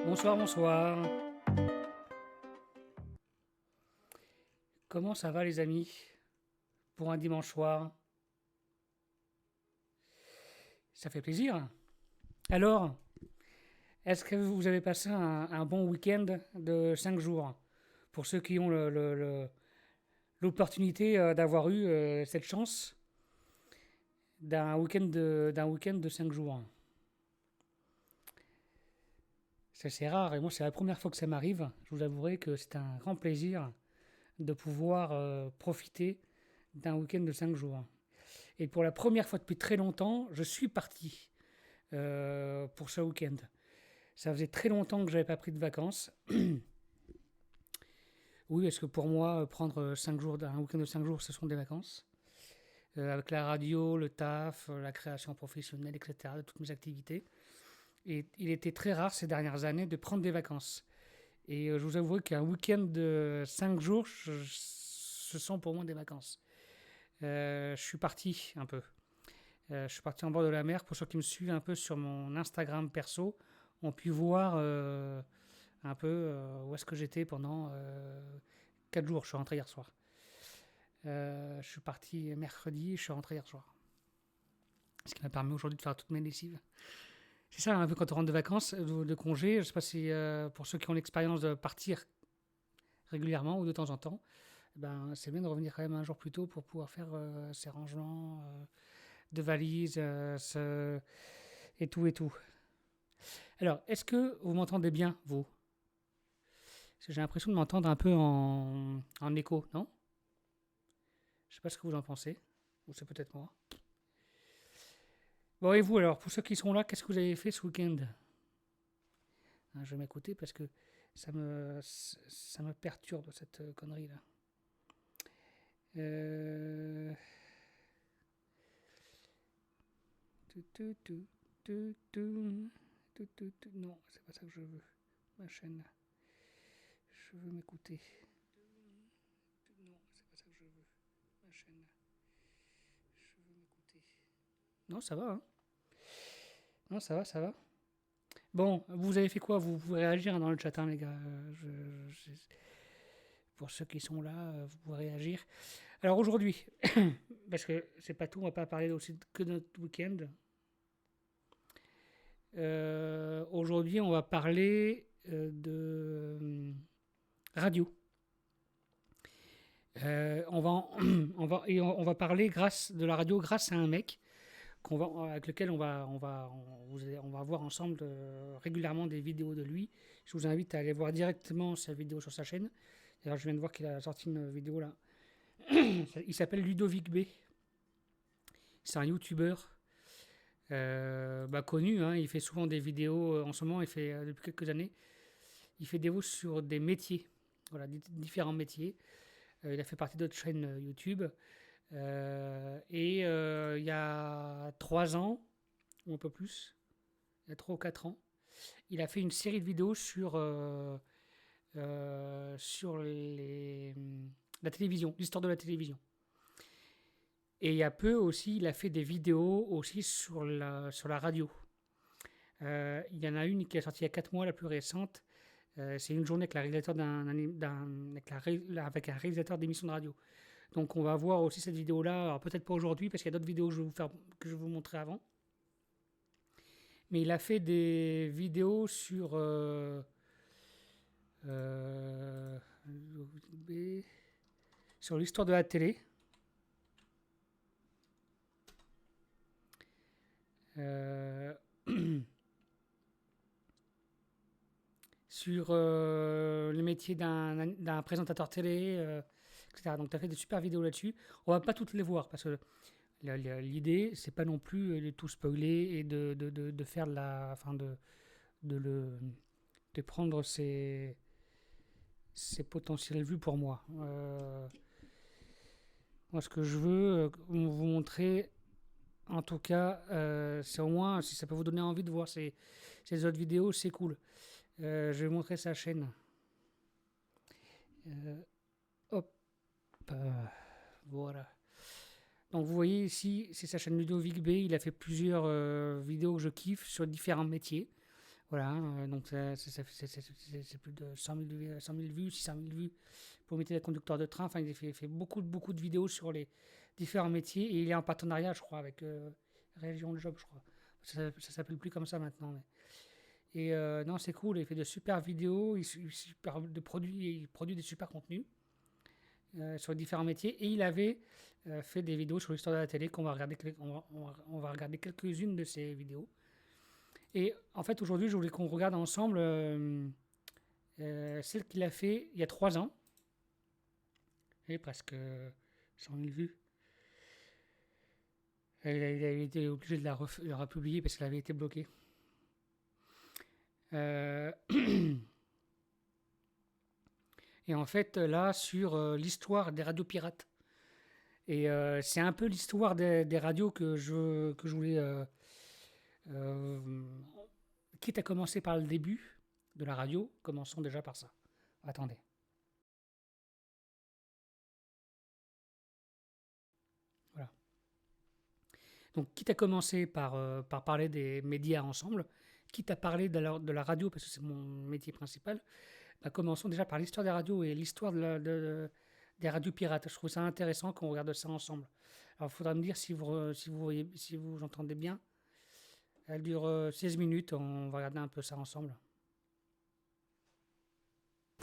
Bonsoir, bonsoir. Comment ça va les amis pour un dimanche soir? Ça fait plaisir. Alors, est-ce que vous avez passé un bon week-end de 5 jours? Pour ceux qui ont l'opportunité d'avoir eu cette chance d'un week-end de 5 jours. C'est assez rare et moi c'est la première fois que ça m'arrive. Je vous avouerai que c'est un grand plaisir de pouvoir profiter d'un week-end de 5 jours. Et pour la première fois depuis très longtemps, je suis parti pour ce week-end. Ça faisait très longtemps que j'avais pas pris de vacances. Oui, parce que pour moi, prendre 5 jours, un week-end de 5 jours, ce sont des vacances. Avec la radio, le taf, la création professionnelle, etc., de toutes mes activités. Et il était très rare ces dernières années de prendre des vacances. Et je vous avoue qu'un week-end de 5 jours, ce sont pour moi des vacances. Je suis parti un peu. Je suis parti en bord de la mer. Pour ceux qui me suivent un peu sur mon Instagram perso, ont pu voir un peu où est-ce que j'étais pendant 4 jours. Je suis rentré hier soir. Je suis parti mercredi, je suis rentré hier soir. Ce qui m'a permis aujourd'hui de faire toutes mes lessives. C'est ça, un peu quand on rentre de vacances, de congé. Je ne sais pas si pour ceux qui ont l'expérience de partir régulièrement ou de temps en temps, ben, c'est bien de revenir quand même un jour plus tôt pour pouvoir faire ses rangements de valises et tout et tout. Alors, est-ce que vous m'entendez bien, vous? Parce que j'ai l'impression de m'entendre un peu en écho, non? Je sais pas ce que vous en pensez. Ou c'est peut-être moi. Bon, et vous alors, pour ceux qui sont là, qu'est-ce que vous avez fait ce week-end? Je vais m'écouter parce que ça me perturbe cette connerie-là. Euh... Non, c'est pas ça que je veux. Ma chaîne. Je veux m'écouter. Non, c'est pas ça que je veux. Ma chaîne. Je veux m'écouter. Non, ça va, hein. Non, ça va, ça va. Bon, vous avez fait quoi? Vous pouvez réagir dans le chat, hein, les gars. Pour ceux qui sont là, vous pouvez réagir. Alors aujourd'hui, parce que c'est pas tout, on va pas parler aussi que de notre week-end. Aujourd'hui, on va parler de radio. On va, on va parler de la radio grâce à un mec avec lequel on va voir ensemble régulièrement des vidéos de lui. Je vous invite à aller voir directement sa vidéo sur sa chaîne. D'ailleurs, je viens de voir qu'il a sorti une vidéo là. Il s'appelle Ludovic B. C'est un youtubeur connu. Hein. Il fait souvent des vidéos. En ce moment, il fait depuis quelques années, il fait des vidéos sur des métiers. Voilà, différents métiers. Il a fait partie d'autres chaînes YouTube. Il y a 3 ans, ou un peu plus, il y a 3 ou 4 ans, il a fait une série de vidéos sur la télévision, l'histoire de la télévision. Et il y a peu aussi, il a fait des vidéos aussi sur la radio. Il y en a une qui est sortie il y a 4 mois, la plus récente. C'est une journée avec, avec un réalisateur d'émission de radio. Donc on va voir aussi cette vidéo-là, alors peut-être pas aujourd'hui, parce qu'il y a d'autres vidéos que je vais vous montrer avant. Mais il a fait des vidéos euh, sur l'histoire de la télé. Euh, sur le métier d'un présentateur télé, etc. Donc tu as fait des super vidéos là-dessus. On va pas toutes les voir parce que l'idée c'est pas non plus de tout spoiler et de faire de la, enfin de prendre ses potentielles vues pour moi. Moi ce que je veux vous montrer en tout cas, c'est au moins si ça peut vous donner envie de voir ces autres vidéos, c'est cool. Je vais vous montrer sa chaîne. Euh, hop, voilà. Donc vous voyez ici, c'est sa chaîne Ludovic B. Il a fait plusieurs vidéos que je kiffe sur différents métiers. Voilà, donc c'est plus de 100 000 vues, 600 000 vues pour métier de conducteur de train. Enfin, il fait beaucoup de vidéos sur les différents métiers et il est en partenariat, je crois, avec Région Job, je crois. Ça s'appelle plus comme ça maintenant. Et non, c'est cool, il fait de super vidéos, il produit des super contenus sur différents métiers. Et il avait fait des vidéos sur l'histoire de la télé qu'on va regarder, on va regarder quelques-unes de ces vidéos. Et en fait, aujourd'hui, je voulais qu'on regarde ensemble celle qu'il a fait il y a 3 ans. Et presque 100 000 vues. Il a été obligé de la republier parce qu'elle avait été bloquée. Et en fait, là, sur l'histoire des radios pirates. Et c'est un peu l'histoire des radios que je voulais... quitte à commencer par le début de la radio, commençons déjà par ça. Attendez. Voilà. Donc, quitte à commencer par parler des médias ensemble, quitte à parler de la radio, parce que c'est mon métier principal, bah, commençons déjà par l'histoire des radios et l'histoire des radios pirates. Je trouve ça intéressant qu'on regarde ça ensemble. Alors, il faudra me dire si vous entendez bien. Elle dure 16 minutes, on va regarder un peu ça ensemble.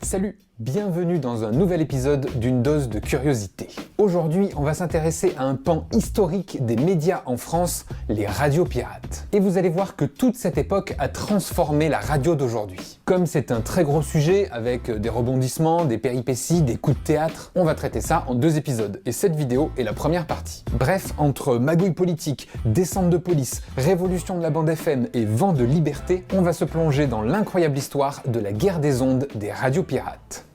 Salut, bienvenue dans un nouvel épisode d'une dose de curiosité. Aujourd'hui, on va s'intéresser à un pan historique des médias en France, les radios pirates. Et vous allez voir que toute cette époque a transformé la radio d'aujourd'hui. Comme c'est un très gros sujet, avec des rebondissements, des péripéties, des coups de théâtre, on va traiter ça en 2 épisodes, et cette vidéo est la première partie. Bref, entre magouille politique, descente de police, révolution de la bande FM et vent de liberté, on va se plonger dans l'incroyable histoire de la guerre des ondes des radios pirates.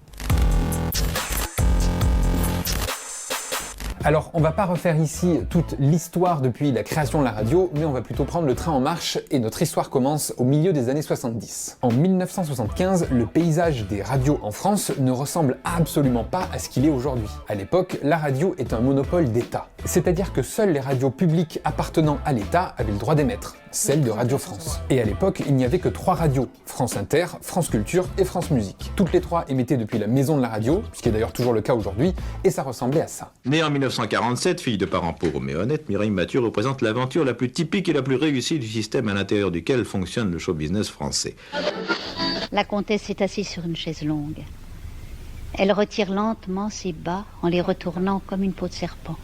Alors, on va pas refaire ici toute l'histoire depuis la création de la radio, mais on va plutôt prendre le train en marche et notre histoire commence au milieu des années 70. En 1975, le paysage des radios en France ne ressemble absolument pas à ce qu'il est aujourd'hui. À l'époque, la radio est un monopole d'État. C'est-à-dire que seules les radios publiques appartenant à l'État avaient le droit d'émettre, celle de Radio France. Et à l'époque, il n'y avait que 3 radios, France Inter, France Culture et France Musique. Toutes les 3 émettaient depuis la maison de la radio, ce qui est d'ailleurs toujours le cas aujourd'hui, et ça ressemblait à ça. Née en 1947, fille de parents pauvres mais honnêtes, Mireille Mathieu représente l'aventure la plus typique et la plus réussie du système à l'intérieur duquel fonctionne le show business français. La comtesse est assise sur une chaise longue. Elle retire lentement ses bas en les retournant comme une peau de serpent.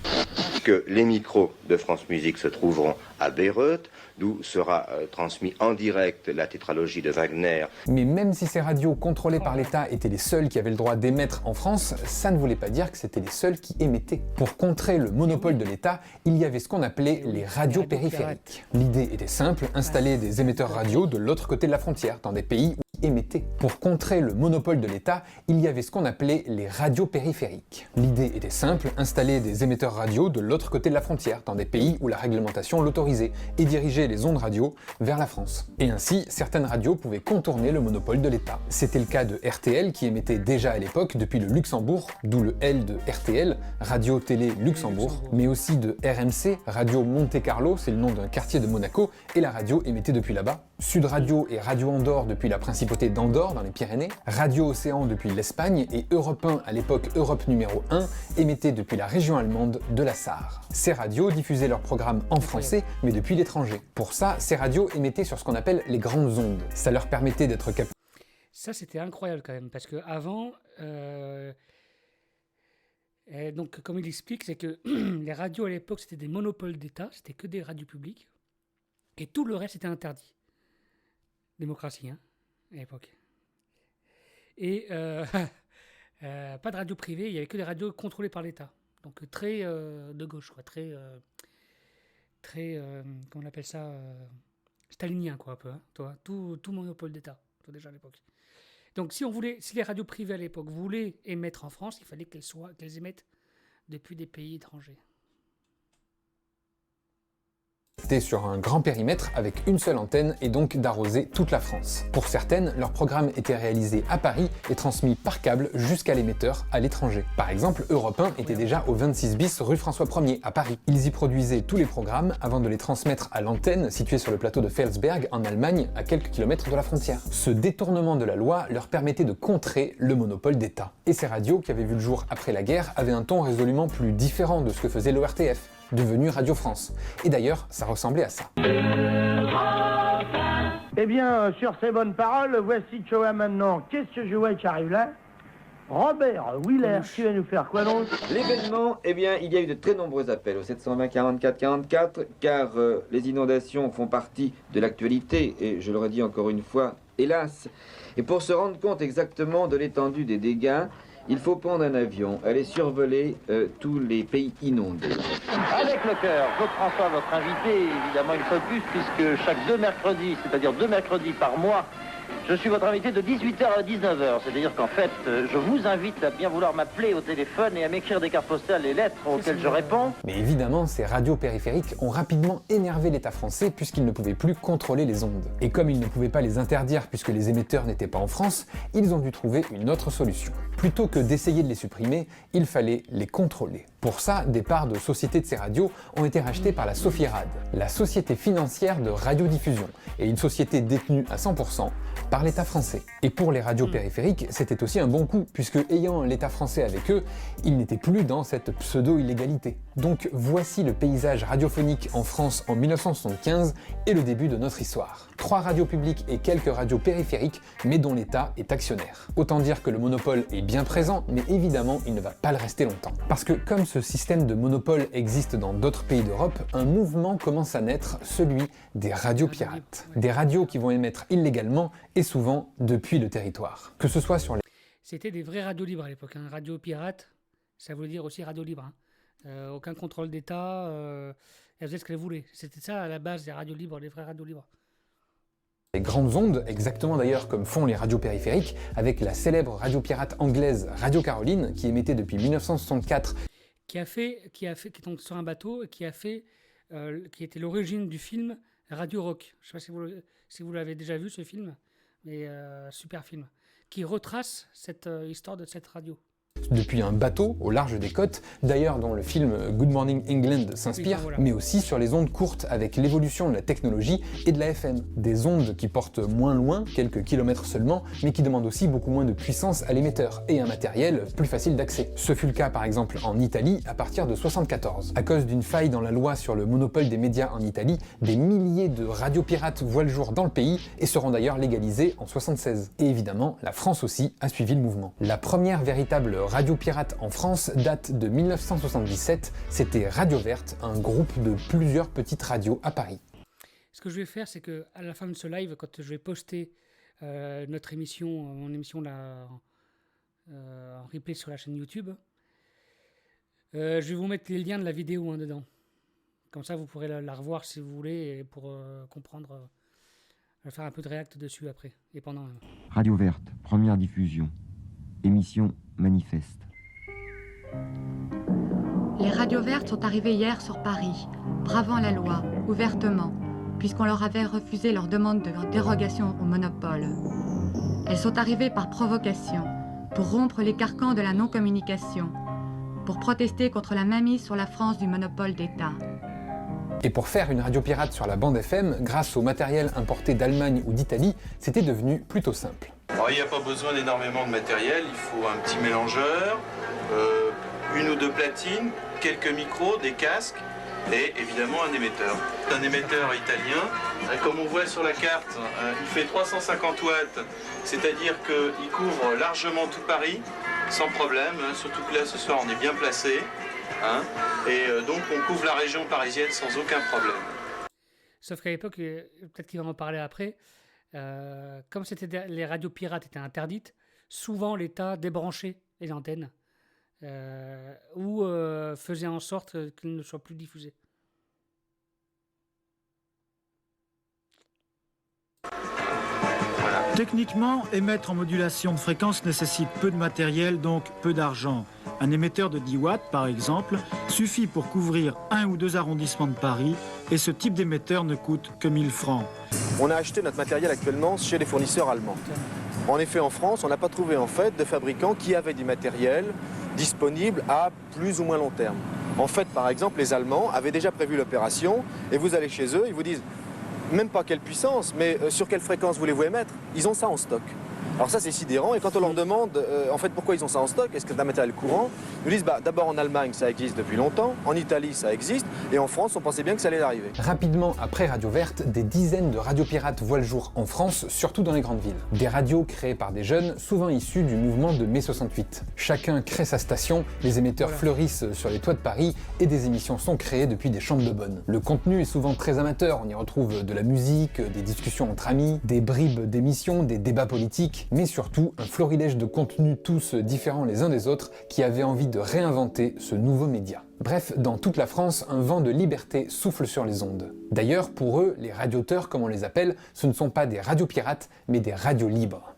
Que les micros de France Musique se trouveront à Bayreuth, d'où sera transmis en direct la tétralogie de Wagner. Mais même si ces radios contrôlées par l'État étaient les seules qui avaient le droit d'émettre en France, ça ne voulait pas dire que c'était les seuls qui émettaient. Pour contrer le monopole de l'État, il y avait ce qu'on appelait les radios périphériques. L'idée était simple, installer des émetteurs radio de l'autre côté de la frontière, dans des pays où émettait. Pour contrer le monopole de l'État, il y avait ce qu'on appelait les radios périphériques. L'idée était simple, installer des émetteurs radio de l'autre côté de la frontière, dans des pays où la réglementation l'autorisait, et diriger les ondes radio vers la France. Et ainsi, certaines radios pouvaient contourner le monopole de l'État. C'était le cas de RTL, qui émettait déjà à l'époque depuis le Luxembourg, d'où le L de RTL, Radio Télé Luxembourg, mais aussi de RMC, Radio Monte Carlo, c'est le nom d'un quartier de Monaco, et la radio émettait depuis là-bas. Sud Radio et Radio Andorre depuis la principauté d'Andorre dans les Pyrénées, Radio Océan depuis l'Espagne et Europe 1 à l'époque Europe numéro 1 émettaient depuis la région allemande de la Sarre. Ces radios diffusaient leurs programmes en français mais depuis l'étranger. Pour ça, ces radios émettaient sur ce qu'on appelle les grandes ondes. Ça leur permettait d'être captés. Ça, c'était incroyable quand même, parce qu'avant, donc comme il explique, c'est que les radios à l'époque, c'était des monopoles d'État, c'était que des radios publiques, et tout le reste était interdit. Démocratie, hein, à l'époque. Et pas de radio privée, il n'y avait que des radios contrôlées par l'État. Donc très de gauche, quoi, très comment on appelle ça, stalinien, quoi, un peu, hein, toi, tout monopole d'État, toi, déjà à l'époque. Donc si les radios privées à l'époque voulaient émettre en France, il fallait qu'elles émettent depuis des pays étrangers. étaient sur un grand périmètre avec une seule antenne et donc d'arroser toute la France. Pour certaines, leurs programmes étaient réalisés à Paris et transmis par câble jusqu'à l'émetteur à l'étranger. Par exemple, Europe 1 était déjà au 26 bis rue François 1er à Paris. Ils y produisaient tous les programmes avant de les transmettre à l'antenne située sur le plateau de Felsberg en Allemagne à quelques kilomètres de la frontière. Ce détournement de la loi leur permettait de contrer le monopole d'État. Et ces radios, qui avaient vu le jour après la guerre, avaient un ton résolument plus différent de ce que faisait l'ORTF, devenu Radio France. Et d'ailleurs, ça ressemblait à ça. Eh bien, sur ces bonnes paroles, voici tu vois maintenant, qu'est-ce que je vois qui arrive là? Robert Wheeler, tu vas nous faire quoi donc? L'événement, eh bien, il y a eu de très nombreux appels au 720 44 44, car les inondations font partie de l'actualité, et je le redis encore une fois, hélas. Et pour se rendre compte exactement de l'étendue des dégâts, il faut prendre un avion, aller survoler tous les pays inondés. Avec le cœur, Claude François, votre invité, évidemment une fois de plus, puisque chaque 2 mercredis, c'est-à-dire 2 mercredis par mois, je suis votre invité de 18h à 19h. C'est-à-dire qu'en fait, je vous invite à bien vouloir m'appeler au téléphone et à m'écrire des cartes postales et lettres auxquelles je réponds. Mais évidemment, ces radios périphériques ont rapidement énervé l'État français puisqu'il ne pouvait plus contrôler les ondes. Et comme ils ne pouvaient pas les interdire puisque les émetteurs n'étaient pas en France, ils ont dû trouver une autre solution. Plutôt que d'essayer de les supprimer, il fallait les contrôler. Pour ça, des parts de sociétés de ces radios ont été rachetées par la Sofiérad, la société financière de radiodiffusion, et une société détenue à 100% par l'État français. Et pour les radios périphériques, c'était aussi un bon coup, puisque ayant l'État français avec eux, ils n'étaient plus dans cette pseudo-illégalité. Donc voici le paysage radiophonique en France en 1975 et le début de notre histoire. 3 radios publiques et quelques radios périphériques, mais dont l'État est actionnaire. Autant dire que le monopole est bien présent, mais évidemment, il ne va pas le rester longtemps. Parce que comme ce système de monopole existe dans d'autres pays d'Europe, un mouvement commence à naître, celui des radios pirates. Des radios qui vont émettre illégalement et souvent depuis le territoire. Que ce soit sur les... C'était des vraies radios libres à l'époque. Hein. Radio pirate, ça voulait dire aussi radio libre. Hein. Aucun contrôle d'État, elles faisaient ce qu'elles voulaient. C'était ça à la base des radios libres, des vraies radios libres. Les grandes ondes, exactement d'ailleurs comme font les radios périphériques, avec la célèbre radio pirate anglaise Radio Caroline, qui émettait depuis 1964. Qui est donc sur un bateau et qui était l'origine du film Radio Rock. Je ne sais pas si vous l'avez déjà vu ce film, mais super film, qui retrace cette histoire de cette radio. Depuis un bateau au large des côtes, d'ailleurs dont le film Good Morning England s'inspire, oui, voilà. Mais aussi sur les ondes courtes avec l'évolution de la technologie et de la FM. Des ondes qui portent moins loin, quelques kilomètres seulement, mais qui demandent aussi beaucoup moins de puissance à l'émetteur et un matériel plus facile d'accès. Ce fut le cas par exemple en Italie à partir de 1974. À cause d'une faille dans la loi sur le monopole des médias en Italie, des milliers de radios pirates voient le jour dans le pays et seront d'ailleurs légalisées en 1976. Et évidemment, la France aussi a suivi le mouvement. La première véritable radio pirate en France date de 1977, c'était Radio Verte, un groupe de plusieurs petites radios à Paris. Ce que je vais faire, c'est qu'à la fin de ce live, quand je vais poster notre émission, mon émission là, en replay sur la chaîne YouTube, je vais vous mettre les liens de la vidéo dedans. Comme ça, vous pourrez la revoir si vous voulez, et pour comprendre, faire un peu de réact dessus après, et pendant même. Radio Verte, première diffusion. Émission manifeste. Les radios vertes sont arrivées hier sur Paris, bravant la loi, ouvertement, puisqu'on leur avait refusé leur demande de dérogation au monopole. Elles sont arrivées par provocation, pour rompre les carcans de la non-communication, pour protester contre la mainmise sur la France du monopole d'État. Et pour faire une radio pirate sur la bande FM, grâce au matériel importé d'Allemagne ou d'Italie, c'était devenu plutôt simple. Alors, il n'y a pas besoin d'énormément de matériel, il faut un petit mélangeur, une ou deux platines, quelques micros, des casques et évidemment un émetteur. Un émetteur italien, comme on voit sur la carte, il fait 350 watts, c'est-à-dire qu'il couvre largement tout Paris, sans problème, surtout que là ce soir on est bien placé. Et donc on couvre la région parisienne sans aucun problème. Sauf qu'à l'époque, peut-être qu'il va en parler après, comme les radios pirates étaient interdites, souvent l'État débranchait les antennes ou faisait en sorte qu'elles ne soient plus diffusées. Voilà. Techniquement, émettre en modulation de fréquence nécessite peu de matériel, donc peu d'argent. Un émetteur de 10 watts, par exemple, suffit pour couvrir 1 ou 2 arrondissements de Paris, et ce type d'émetteur ne coûte que 1000 francs. On a acheté notre matériel actuellement chez les fournisseurs allemands. En effet, en France, on n'a pas trouvé en fait de fabricants qui avaient du matériel disponible à plus ou moins long terme. En fait, par exemple, les Allemands avaient déjà prévu l'opération, et vous allez chez eux, ils vous disent même pas quelle puissance, mais sur quelle fréquence voulez-vous émettre? Ils ont ça en stock. Alors ça, c'est sidérant. Et quand on leur demande en fait pourquoi ils ont ça en stock, est-ce que c'est un matériel courant, ils nous disent d'abord en Allemagne ça existe depuis longtemps, en Italie ça existe, et en France on pensait bien que ça allait arriver. Rapidement après Radio Verte, des dizaines de radios pirates voient le jour en France, surtout dans les grandes villes. Des radios créées par des jeunes, souvent issus du mouvement de mai 68. Chacun crée sa station, les émetteurs fleurissent sur les toits de Paris, et des émissions sont créées depuis des chambres de bonne. Le contenu est souvent très amateur, on y retrouve de la musique, des discussions entre amis, des bribes d'émissions, des débats politiques, mais surtout un florilège de contenus tous différents les uns des autres qui avaient envie de réinventer ce nouveau média. Bref, dans toute la France, un vent de liberté souffle sur les ondes. D'ailleurs, pour eux, les radioteurs, comme on les appelle, ce ne sont pas des radios pirates, mais des radios libres.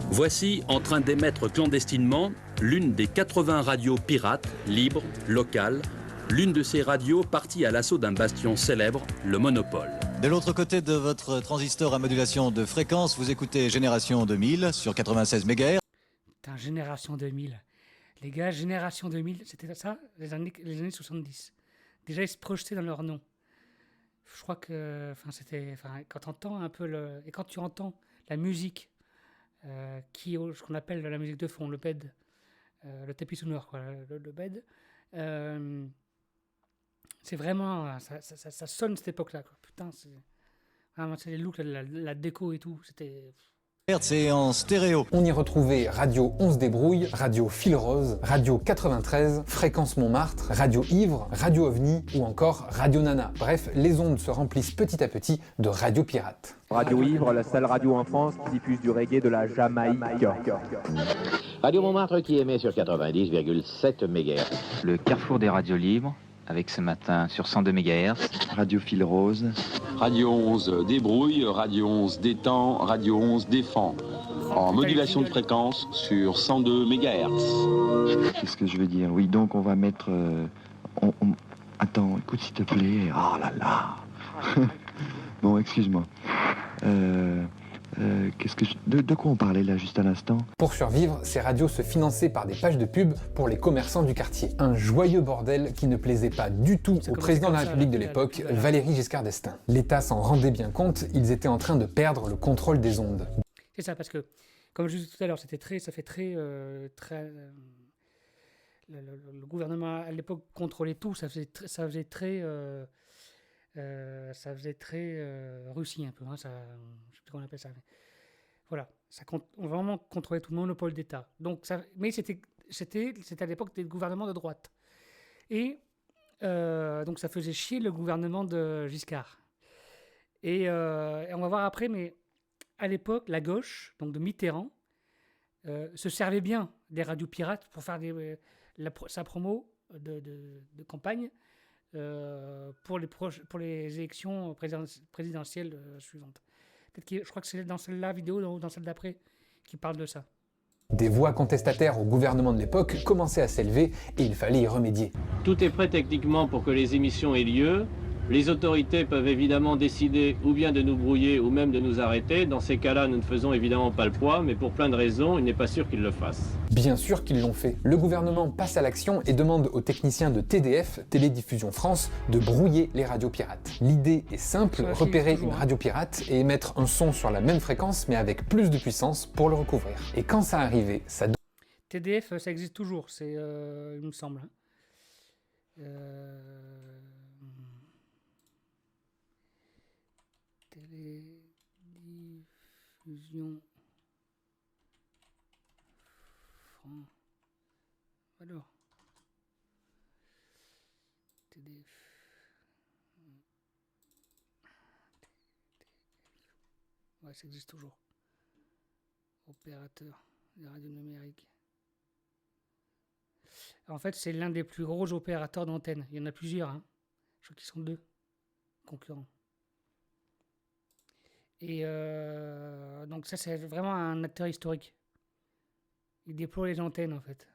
Voici en train d'émettre clandestinement l'une des 80 radios pirates, libres, locales, l'une de ces radios partie à l'assaut d'un bastion célèbre, le Monopole. De l'autre côté de votre transistor à modulation de fréquence, vous écoutez Génération 2000 sur 96 MHz. Putain, Génération 2000. Les gars, Génération 2000, c'était ça, les années 70. Déjà, ils se projetaient dans leur nom. Je crois que, quand tu entends un peu et quand tu entends la musique, ce qu'on appelle la musique de fond, le bed, le tapis sonore, quoi, le bed, c'est vraiment, ça sonne cette époque-là, quoi. Putain, c'est les looks, la déco et tout, c'était... C'est en stéréo. On y retrouvait Radio 11 Débrouille, Radio Fil Rose, Radio 93, Fréquence Montmartre, Radio Ivre, Radio OVNI ou encore Radio Nana. Bref, les ondes se remplissent petit à petit de radios pirates. Radio Ivre, la seule radio en France qui diffuse du reggae de la Jamaïque. Radio Montmartre qui émet sur 90,7 MHz. Le carrefour des radios libres, avec ce matin sur 102 MHz. Radio Fil Rose. Radio 11 Débrouille, Radio 11 Détend, Radio 11 Défend. En modulation de fréquence sur 102 MHz. Qu'est-ce que je veux dire? Oui, donc on va mettre... Attends, écoute s'il te plaît. Oh là là. Bon, excuse-moi. De quoi on parlait là juste à l'instant? Pour survivre, ces radios se finançaient par des pages de pub pour les commerçants du quartier. Un joyeux bordel qui ne plaisait pas du tout au président de la République de l'époque, Valéry Giscard d'Estaing. L'État s'en rendait bien compte, ils étaient en train de perdre le contrôle des ondes. C'est ça, parce que, comme je disais tout à l'heure, ça fait très... le gouvernement à l'époque contrôlait tout, ça faisait très Russie un peu, hein, ça, je sais plus comment on appelle ça. Mais voilà, on vraiment contrôlait tout le monopole d'État. Donc mais c'était à l'époque des gouvernements de droite. Et donc ça faisait chier le gouvernement de Giscard. Et on va voir après, mais à l'époque, la gauche, donc de Mitterrand, se servait bien des radios pirates pour faire sa promo de campagne. Pour les élections présidentielles suivantes. Je crois que c'est dans celle-là vidéo ou dans celle d'après qui parle de ça. Des voix contestataires au gouvernement de l'époque commençaient à s'élever et il fallait y remédier. Tout est prêt techniquement pour que les émissions aient lieu. Les autorités peuvent évidemment décider ou bien de nous brouiller ou même de nous arrêter. Dans ces cas-là, nous ne faisons évidemment pas le poids, mais pour plein de raisons, il n'est pas sûr qu'ils le fassent. Bien sûr qu'ils l'ont fait. Le gouvernement passe à l'action et demande aux techniciens de TDF, Télédiffusion France, de brouiller les radios pirates. L'idée est simple, repérer une radio pirate et émettre un son sur la même fréquence mais avec plus de puissance pour le recouvrir. Et quand ça arrivait, ça... TDF, ça existe toujours, il me semble. Télédiffusion France. Alors. TDF. Ouais, ça existe toujours. Opérateur des radios numériques. En fait, c'est l'un des plus gros opérateurs d'antenne. Il y en a plusieurs, hein. Je crois qu'ils sont 2 concurrents. Et donc ça, c'est vraiment un acteur historique. Il déploie les antennes, en fait.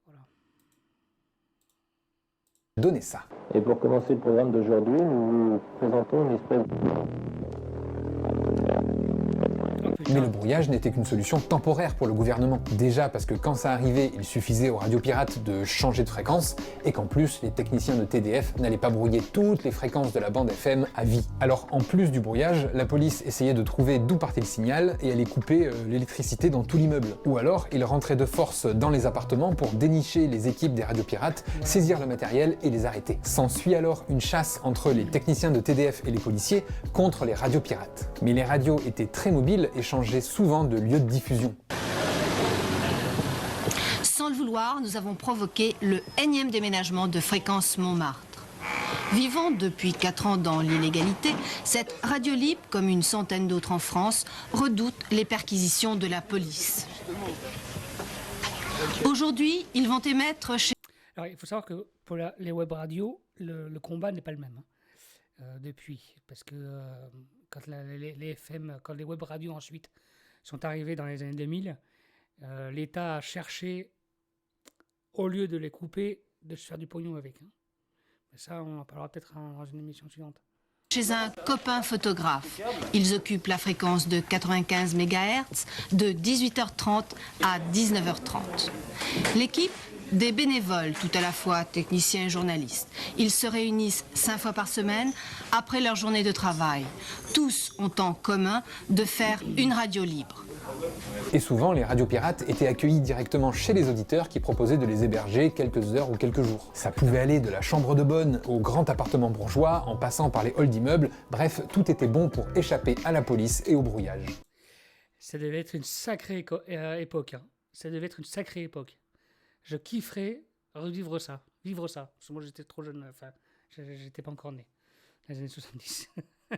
Voilà. Donnez ça. Et pour commencer le programme d'aujourd'hui, nous vous présentons une espèce Mais le brouillage n'était qu'une solution temporaire pour le gouvernement. Déjà parce que quand ça arrivait, il suffisait aux radios pirates de changer de fréquence, et qu'en plus, les techniciens de TDF n'allaient pas brouiller toutes les fréquences de la bande FM à vie. Alors en plus du brouillage, la police essayait de trouver d'où partait le signal et allait couper l'électricité dans tout l'immeuble. Ou alors, ils rentraient de force dans les appartements pour dénicher les équipes des radios pirates, saisir le matériel et les arrêter. S'ensuit alors une chasse entre les techniciens de TDF et les policiers contre les radios pirates. Mais les radios étaient très mobiles et changeaient souvent de lieu de diffusion. Sans le vouloir, nous avons provoqué le énième déménagement de Fréquence Montmartre. Vivant depuis 4 ans dans l'illégalité, cette radio libre, comme une centaine d'autres en France, redoute les perquisitions de la police. Aujourd'hui, ils vont émettre chez... Alors, il faut savoir que pour les web radios, le combat n'est pas le même depuis. Parce que quand les FM, quand les web radios ensuite sont arrivés dans les années 2000, l'État a cherché, au lieu de les couper, de se faire du pognon avec. Mais ça, on en parlera peut-être dans une émission suivante. Chez un copain photographe. Ils occupent la fréquence de 95 MHz de 18h30 à 19h30. L'équipe, des bénévoles, tout à la fois techniciens et journalistes. Ils se réunissent 5 fois par semaine après leur journée de travail. Tous ont en commun de faire une radio libre. Et souvent, les radios pirates étaient accueillis directement chez les auditeurs qui proposaient de les héberger quelques heures ou quelques jours. Ça pouvait aller de la chambre de bonne au grand appartement bourgeois, en passant par les halls d'immeubles, bref, tout était bon pour échapper à la police et au brouillage. Ça devait être une sacrée époque. Ça devait être une sacrée époque. Je kifferais revivre ça, vivre ça. Parce que moi, j'étais trop jeune, enfin, j'étais pas encore né, dans les années 70. Faut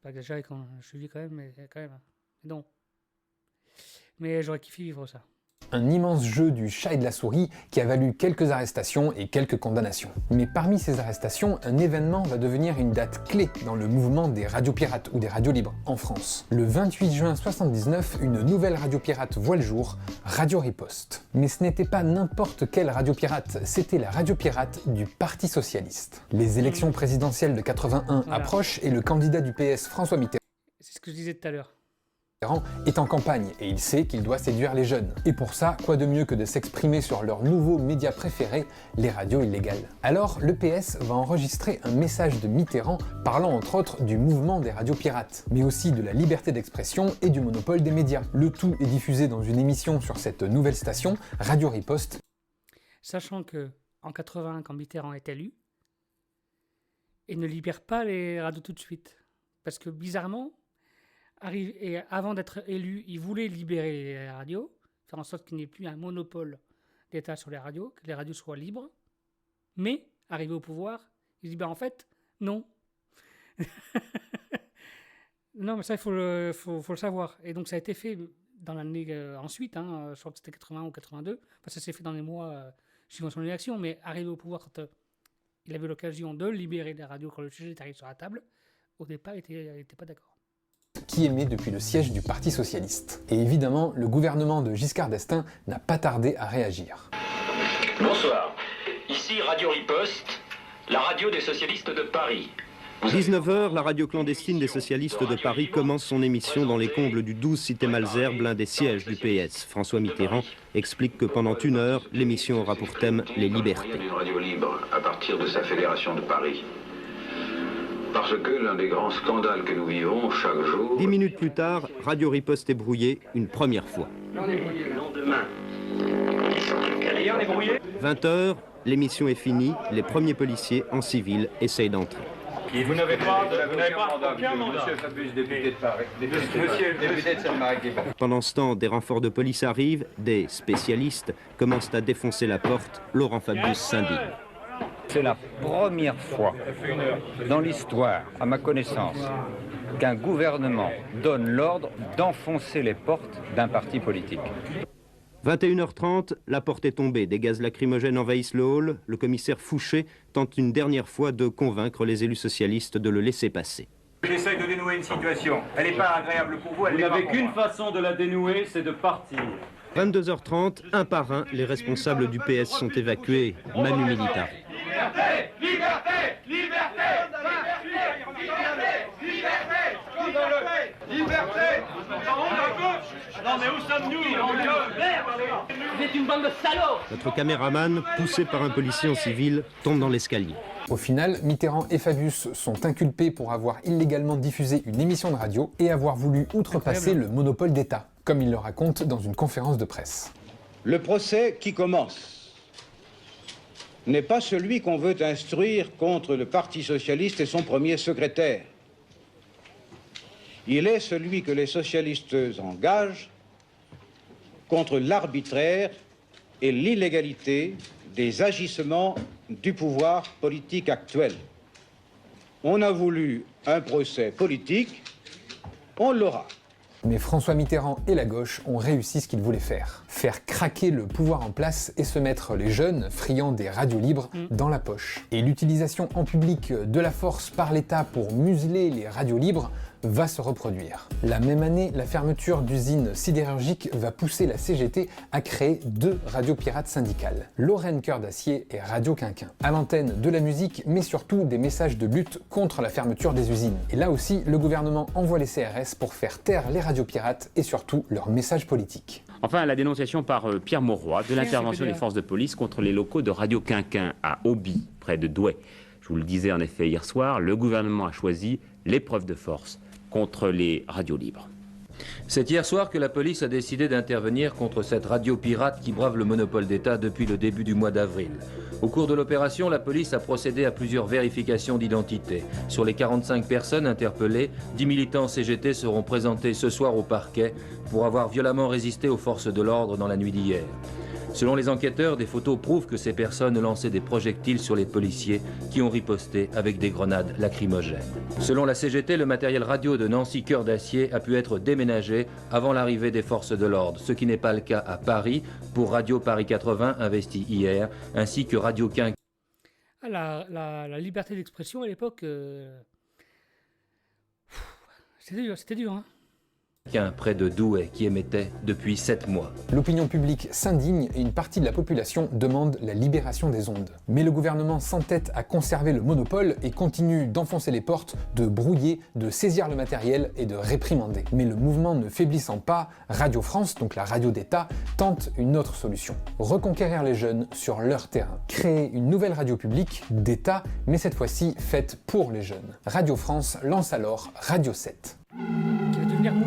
pas exagérer quand je suis vieux quand même, mais quand même. Non. Mais j'aurais kiffé vivre ça. Un immense jeu du chat et de la souris qui a valu quelques arrestations et quelques condamnations. Mais parmi ces arrestations, un événement va devenir une date clé dans le mouvement des radios pirates ou des radios libres en France. Le 28 juin 1979, une nouvelle radio pirate voit le jour, Radio Riposte. Mais ce n'était pas n'importe quelle radio pirate, c'était la radio pirate du Parti Socialiste. Les élections présidentielles de 81 approchent et le candidat du PS, François Mitterrand, c'est ce que je disais tout à l'heure, est en campagne et il sait qu'il doit séduire les jeunes. Et pour ça, quoi de mieux que de s'exprimer sur leur nouveau média préféré, les radios illégales. Alors, le PS va enregistrer un message de Mitterrand parlant entre autres du mouvement des radios pirates, mais aussi de la liberté d'expression et du monopole des médias. Le tout est diffusé dans une émission sur cette nouvelle station, Radio Riposte. Sachant que en 81, quand Mitterrand est élu, il ne libère pas les radios tout de suite. Parce que bizarrement, avant d'être élu, il voulait libérer les radios, faire en sorte qu'il n'y ait plus un monopole d'État sur les radios, que les radios soient libres. Mais, arrivé au pouvoir, il dit, en fait, non. Non, mais ça, il faut le savoir. Et donc, ça a été fait dans l'année ensuite, je crois que c'était 81 ou 82. Enfin, ça s'est fait dans les mois suivant son élection, mais arrivé au pouvoir, quand il avait l'occasion de libérer les radios quand le sujet est arrivé sur la table, au départ, il n'était pas d'accord. Qui émet depuis le siège du Parti Socialiste. Et évidemment, le gouvernement de Giscard d'Estaing n'a pas tardé à réagir. Bonsoir, ici Radio Riposte, la radio des socialistes de Paris. 19h, la radio clandestine des socialistes de Paris commence son émission dans les combles du 12 Cité Malesherbes, l'un des sièges du PS. François Mitterrand explique que pendant 1 heure, l'émission aura pour thème les libertés. Une radio libre à partir de sa fédération de Paris. Parce que l'un des grands scandales que nous vivons chaque jour... 10 minutes plus tard, Radio Riposte est brouillée une première fois. Le lendemain. Et on est brouillé. 20h, l'émission est finie, les premiers policiers en civil essayent d'entrer. Et vous n'avez pas aucun mandat. Monsieur Fabius, député de Paris. Monsieur député de Seine-Maritime. Pendant ce temps, des renforts de police arrivent, des spécialistes commencent à défoncer la porte, Laurent Fabius s'indigne. C'est la première fois dans l'histoire, à ma connaissance, qu'un gouvernement donne l'ordre d'enfoncer les portes d'un parti politique. 21h30, la porte est tombée, des gaz lacrymogènes envahissent le hall, le commissaire Fouché tente une dernière fois de convaincre les élus socialistes de le laisser passer. J'essaye de dénouer une situation. Elle n'est pas agréable pour vous, elle n'est pas pour moi. Vous n'avez qu'une façon de la dénouer, c'est de partir. 22h30, un par un, les responsables du PS sont évacués, manu militari. Liberté, liberté, liberté, liberté, liberté. Non mais où sommes-nous? Vous êtes une bande de salauds. Notre caméraman, poussé par un policier en civil, tombe dans l'escalier. Au final, Mitterrand et Fabius sont inculpés pour avoir illégalement diffusé une émission de radio et avoir voulu outrepasser le monopole d'État, comme il le raconte dans une conférence de presse. Le procès qui commence n'est pas celui qu'on veut instruire contre le Parti socialiste et son premier secrétaire. Il est celui que les socialistes engagent contre l'arbitraire et l'illégalité des agissements du pouvoir politique actuel. On a voulu un procès politique, on l'aura. Mais François Mitterrand et la gauche ont réussi ce qu'ils voulaient faire. Faire craquer le pouvoir en place et se mettre les jeunes, friands des radios libres, dans la poche. Et l'utilisation en public de la force par l'État pour museler les radios libres va se reproduire. La même année, la fermeture d'usines sidérurgiques va pousser la CGT à créer 2 radios pirates syndicales, Lorraine Cœur d'Acier et Radio Quinquin. À l'antenne, de la musique, mais surtout des messages de lutte contre la fermeture des usines. Et là aussi, le gouvernement envoie les CRS pour faire taire les radios pirates et surtout leurs messages politiques. Enfin, la dénonciation par Pierre Mauroy de l'intervention des forces de police contre les locaux de Radio Quinquin à Auby, près de Douai. Je vous le disais en effet hier soir, le gouvernement a choisi l'épreuve de force contre les radios libres. C'est hier soir que la police a décidé d'intervenir contre cette radio pirate qui brave le monopole d'État depuis le début du mois d'avril. Au cours de l'opération, la police a procédé à plusieurs vérifications d'identité. Sur les 45 personnes interpellées, 10 militants CGT seront présentés ce soir au parquet pour avoir violemment résisté aux forces de l'ordre dans la nuit d'hier. Selon les enquêteurs, des photos prouvent que ces personnes lançaient des projectiles sur les policiers qui ont riposté avec des grenades lacrymogènes. Selon la CGT, le matériel radio de Nancy Cœur d'Acier a pu être déménagé avant l'arrivée des forces de l'ordre, ce qui n'est pas le cas à Paris pour Radio Paris 80 investi hier, ainsi que Radio Quinquin. La liberté d'expression à l'époque, c'était dur, hein. Près de Douai qui émettait depuis 7 mois. L'opinion publique s'indigne et une partie de la population demande la libération des ondes. Mais le gouvernement s'entête à conserver le monopole et continue d'enfoncer les portes, de brouiller, de saisir le matériel et de réprimander. Mais le mouvement ne faiblissant pas, Radio France, donc la radio d'État, tente une autre solution. Reconquérir les jeunes sur leur terrain. Créer une nouvelle radio publique d'État, mais cette fois-ci faite pour les jeunes. Radio France lance alors Radio 7. Qui va devenir Move.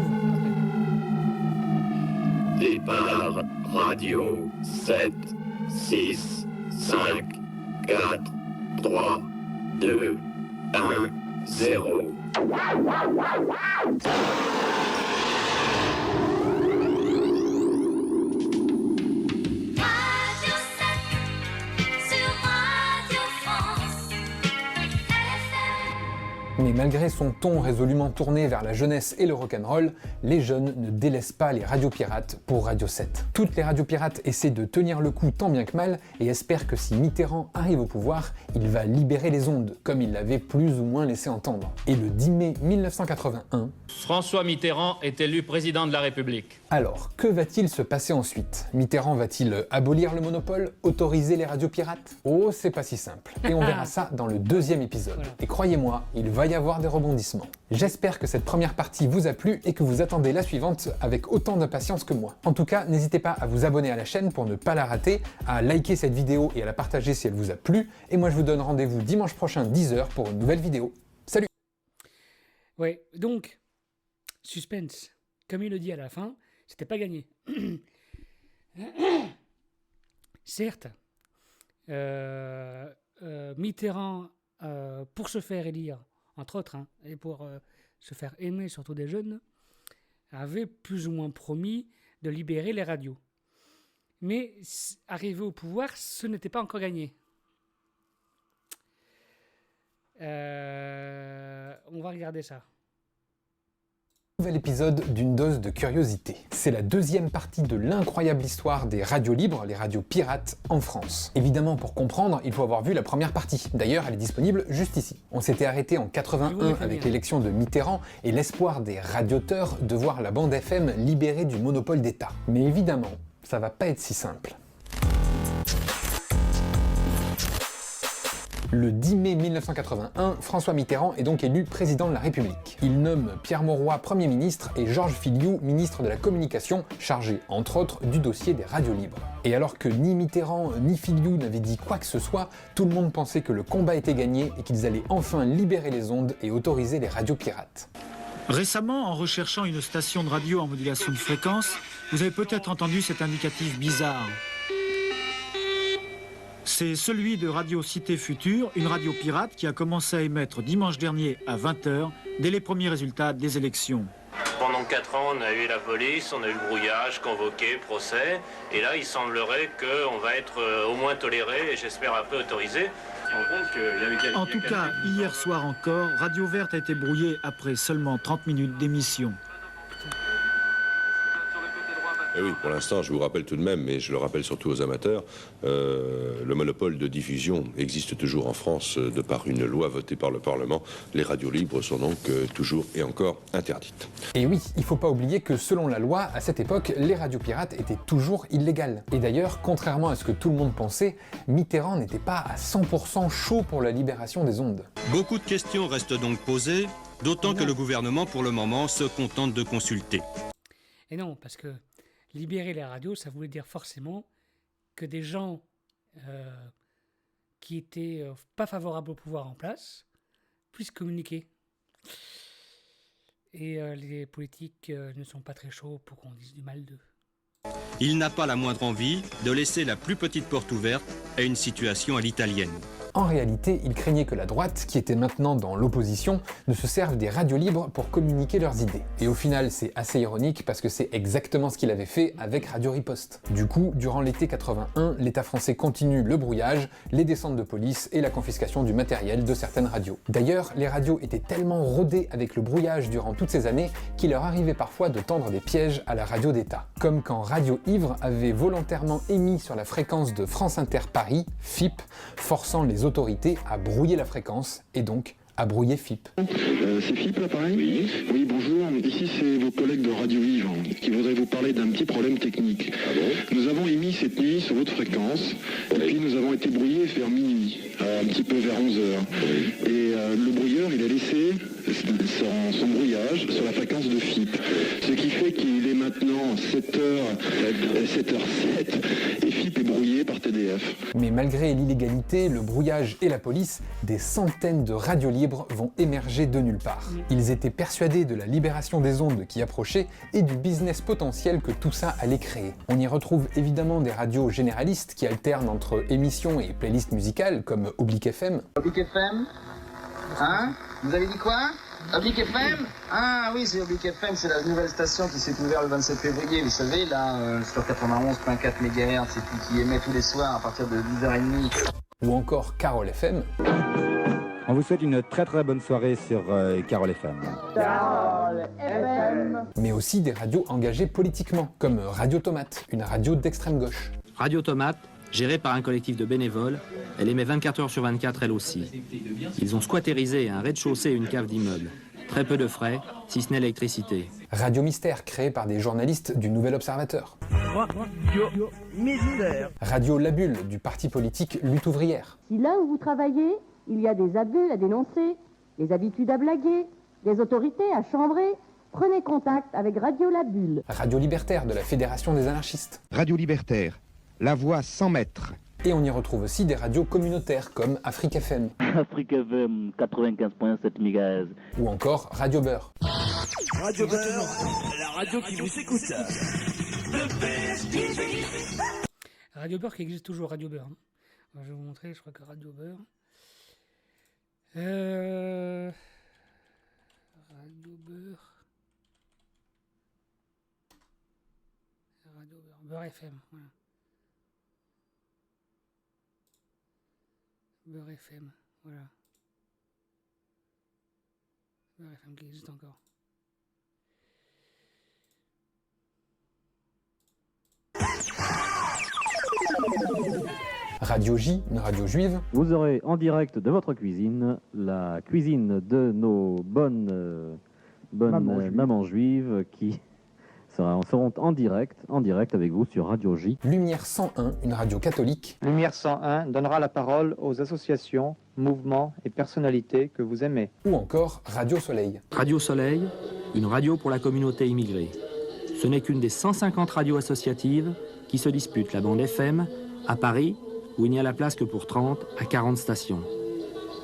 Départ Radio 7, 6, 5, 4, 3, 2, 1, 0. Mais malgré son ton résolument tourné vers la jeunesse et le rock'n'roll, les jeunes ne délaissent pas les radios pirates pour Radio 7. Toutes les radios pirates essaient de tenir le coup tant bien que mal et espèrent que si Mitterrand arrive au pouvoir, il va libérer les ondes, comme il l'avait plus ou moins laissé entendre. Et le 10 mai 1981... François Mitterrand est élu président de la République. Alors, que va-t-il se passer ensuite? Mitterrand va-t-il abolir le monopole? Autoriser les radios pirates? Oh, c'est pas si simple. Et on verra ça dans le 2e épisode. Voilà. Et croyez-moi, il va y avoir des rebondissements. J'espère que cette première partie vous a plu et que vous attendez la suivante avec autant d'impatience que moi. En tout cas, n'hésitez pas à vous abonner à la chaîne pour ne pas la rater, à liker cette vidéo et à la partager si elle vous a plu. Et moi, je vous donne rendez-vous dimanche prochain 10h pour une nouvelle vidéo. Salut! Ouais, donc, suspense. Comme il le dit à la fin, c'était pas gagné. Certes, Mitterrand, pour se faire élire, entre autres, hein, et pour se faire aimer surtout des jeunes, avait plus ou moins promis de libérer les radios. Mais arrivé au pouvoir, ce n'était pas encore gagné. On va regarder ça. Nouvel épisode d'une dose de curiosité. C'est la deuxième partie de l'incroyable histoire des radios libres, les radios pirates, en France. Évidemment, pour comprendre, il faut avoir vu la première partie. D'ailleurs, elle est disponible juste ici. On s'était arrêté en 81 avec l'élection de Mitterrand et l'espoir des radioteurs de voir la bande FM libérée du monopole d'État. Mais évidemment, ça va pas être si simple. Le 10 mai 1981, François Mitterrand est donc élu président de la République. Il nomme Pierre Mauroy Premier ministre et Georges Filiou ministre de la Communication, chargé, entre autres, du dossier des radios libres. Et alors que ni Mitterrand ni Filiou n'avaient dit quoi que ce soit, tout le monde pensait que le combat était gagné et qu'ils allaient enfin libérer les ondes et autoriser les radios pirates. Récemment, en recherchant une station de radio en modulation de fréquence, vous avez peut-être entendu cet indicatif bizarre. C'est celui de Radio Cité Future, une radio pirate qui a commencé à émettre dimanche dernier à 20h, dès les premiers résultats des élections. Pendant 4 ans, on a eu la police, on a eu le brouillage, convoqué, procès, et là, il semblerait qu'on va être au moins toléré, et j'espère un peu autorisé. En tout cas, hier soir encore, Radio Verte a été brouillée après seulement 30 minutes d'émission. Et oui, pour l'instant, je vous rappelle tout de même, mais je le rappelle surtout aux amateurs, le monopole de diffusion existe toujours en France de par une loi votée par le Parlement. Les radios libres sont donc toujours et encore interdites. Et oui, il faut pas oublier que selon la loi, à cette époque, les radios pirates étaient toujours illégales. Et d'ailleurs, contrairement à ce que tout le monde pensait, Mitterrand n'était pas à 100% chaud pour la libération des ondes. Beaucoup de questions restent donc posées, d'autant que le gouvernement, pour le moment, se contente de consulter. Et non, parce que libérer les radios, ça voulait dire forcément que des gens qui étaient pas favorables au pouvoir en place puissent communiquer. Et les politiques ne sont pas très chauds pour qu'on dise du mal d'eux. Il n'a pas la moindre envie de laisser la plus petite porte ouverte à une situation à l'italienne. En réalité, il craignait que la droite, qui était maintenant dans l'opposition, ne se serve des radios libres pour communiquer leurs idées. Et au final, c'est assez ironique parce que c'est exactement ce qu'il avait fait avec Radio Riposte. Du coup, durant l'été 81, l'État français continue le brouillage, les descentes de police et la confiscation du matériel de certaines radios. D'ailleurs, les radios étaient tellement rodées avec le brouillage durant toutes ces années qu'il leur arrivait parfois de tendre des pièges à la radio d'État. Comme quand Radio Ivre avait volontairement émis sur la fréquence de France Inter Paris, FIP, forçant les autorités à brouiller la fréquence et donc à brouiller FIP. C'est FIP l'appareil ? Oui, bonjour. Ici, c'est vos collègues de Radio Ivre qui voudraient vous parler d'un petit problème technique. Nous avons émis cette nuit sur votre fréquence et puis nous avons été brouillés vers minuit, un petit peu vers 11h. Et le brouilleur, il a laissé son brouillage sur la fréquence de FIP. Ce qui fait qu'il est maintenant 7h07 et FIP est brouillé par TDF. Mais malgré l'illégalité, le brouillage et la police, des centaines de radios libres vont émerger de nulle part. Ils étaient persuadés de la libération des ondes qui approchait et du business potentiel que tout ça allait créer. On y retrouve évidemment des radios généralistes qui alternent entre émissions et playlists musicales comme Oblique FM. Oblique FM ? Hein ? Vous avez dit quoi ? Oblique FM ? Ah oui, c'est Oblique FM, c'est la nouvelle station qui s'est ouverte le 27 février, vous savez, là, sur 91.4 MHz, et puis qui émet tous les soirs à partir de 10h30. Ou encore Carole FM. On vous souhaite une très très bonne soirée sur Carole FM. Carole FM. Mais aussi des radios engagées politiquement, comme Radio Tomate, une radio d'extrême gauche. Radio Tomate, gérée par un collectif de bénévoles, elle émet 24 heures sur 24 elle aussi. Ils ont squattérisé un rez-de-chaussée et une cave d'immeuble. Très peu de frais, si ce n'est l'électricité. Radio Mystère, créée par des journalistes du Nouvel Observateur. Radio Mystère. Radio La Bulle, du parti politique Lutte Ouvrière. Si là où vous travaillez, il y a des abus à dénoncer, des habitudes à blaguer, des autorités à chambrer, prenez contact avec Radio La Bulle. Radio Libertaire, de la Fédération des anarchistes. Radio Libertaire, la voix 100 mètres. Et on y retrouve aussi des radios communautaires comme Afrique FM. Afrique FM 95.7 MHz. Ou encore Radio Beurre. Radio Beurre, la radio qui vous écoute. Radio Beurre qui existe toujours, Radio Beurre. Je vais vous montrer, je crois que Radio Beurre. Radio Beurre. Radio Beurre. Beurre FM, voilà. Beurre FM, voilà. Beurre FM qui existe encore. Radio J, une radio juive. Vous aurez en direct de votre cuisine la cuisine de nos bonnes mamans juives qui seront en direct avec vous sur Radio J. Lumière 101, une radio catholique. Lumière 101 donnera la parole aux associations, mouvements et personnalités que vous aimez. Ou encore Radio Soleil. Radio Soleil, une radio pour la communauté immigrée. Ce n'est qu'une des 150 radios associatives qui se disputent la bande FM à Paris, où il n'y a la place que pour 30 à 40 stations.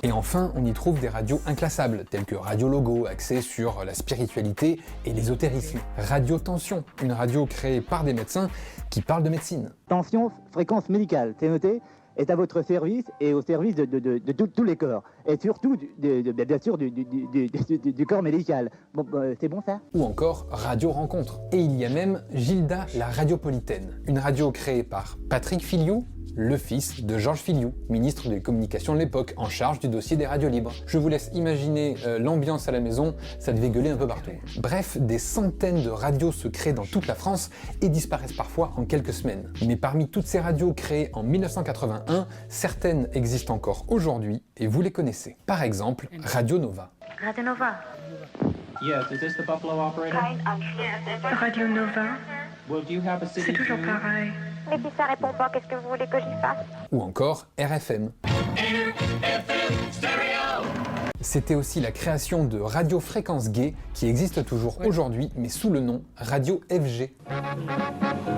Et enfin, on y trouve des radios inclassables, telles que Radio Logo, axée sur la spiritualité et l'ésotérisme. Radio Tension, une radio créée par des médecins qui parlent de médecine. Tension, fréquence médicale, c'est noté, est à votre service et au service de tous les corps. Et surtout, bien sûr, du corps médical. Bon, c'est bon ça ? Ou encore Radio Rencontre. Et il y a même Gilda la Radiopolitaine, une radio créée par Patrick Filiou, le fils de Georges Filiou, ministre des Communications de l'époque, en charge du dossier des radios libres. Je vous laisse imaginer l'ambiance à la maison, ça devait gueuler un peu partout. Bref, des centaines de radios se créent dans toute la France et disparaissent parfois en quelques semaines. Mais parmi toutes ces radios créées en 1981, certaines existent encore aujourd'hui et vous les connaissez. Par exemple, Radio Nova. Radio Nova. Yes, is this the Buffalo operator? Radio Nova. Well, do you have a city? C'est toujours pareil. Mais si ça répond pas, qu'est-ce que vous voulez que j'y fasse? Ou encore RFM. C'était aussi la création de Radio Fréquence Gay, qui existe toujours aujourd'hui, mais sous le nom Radio FG.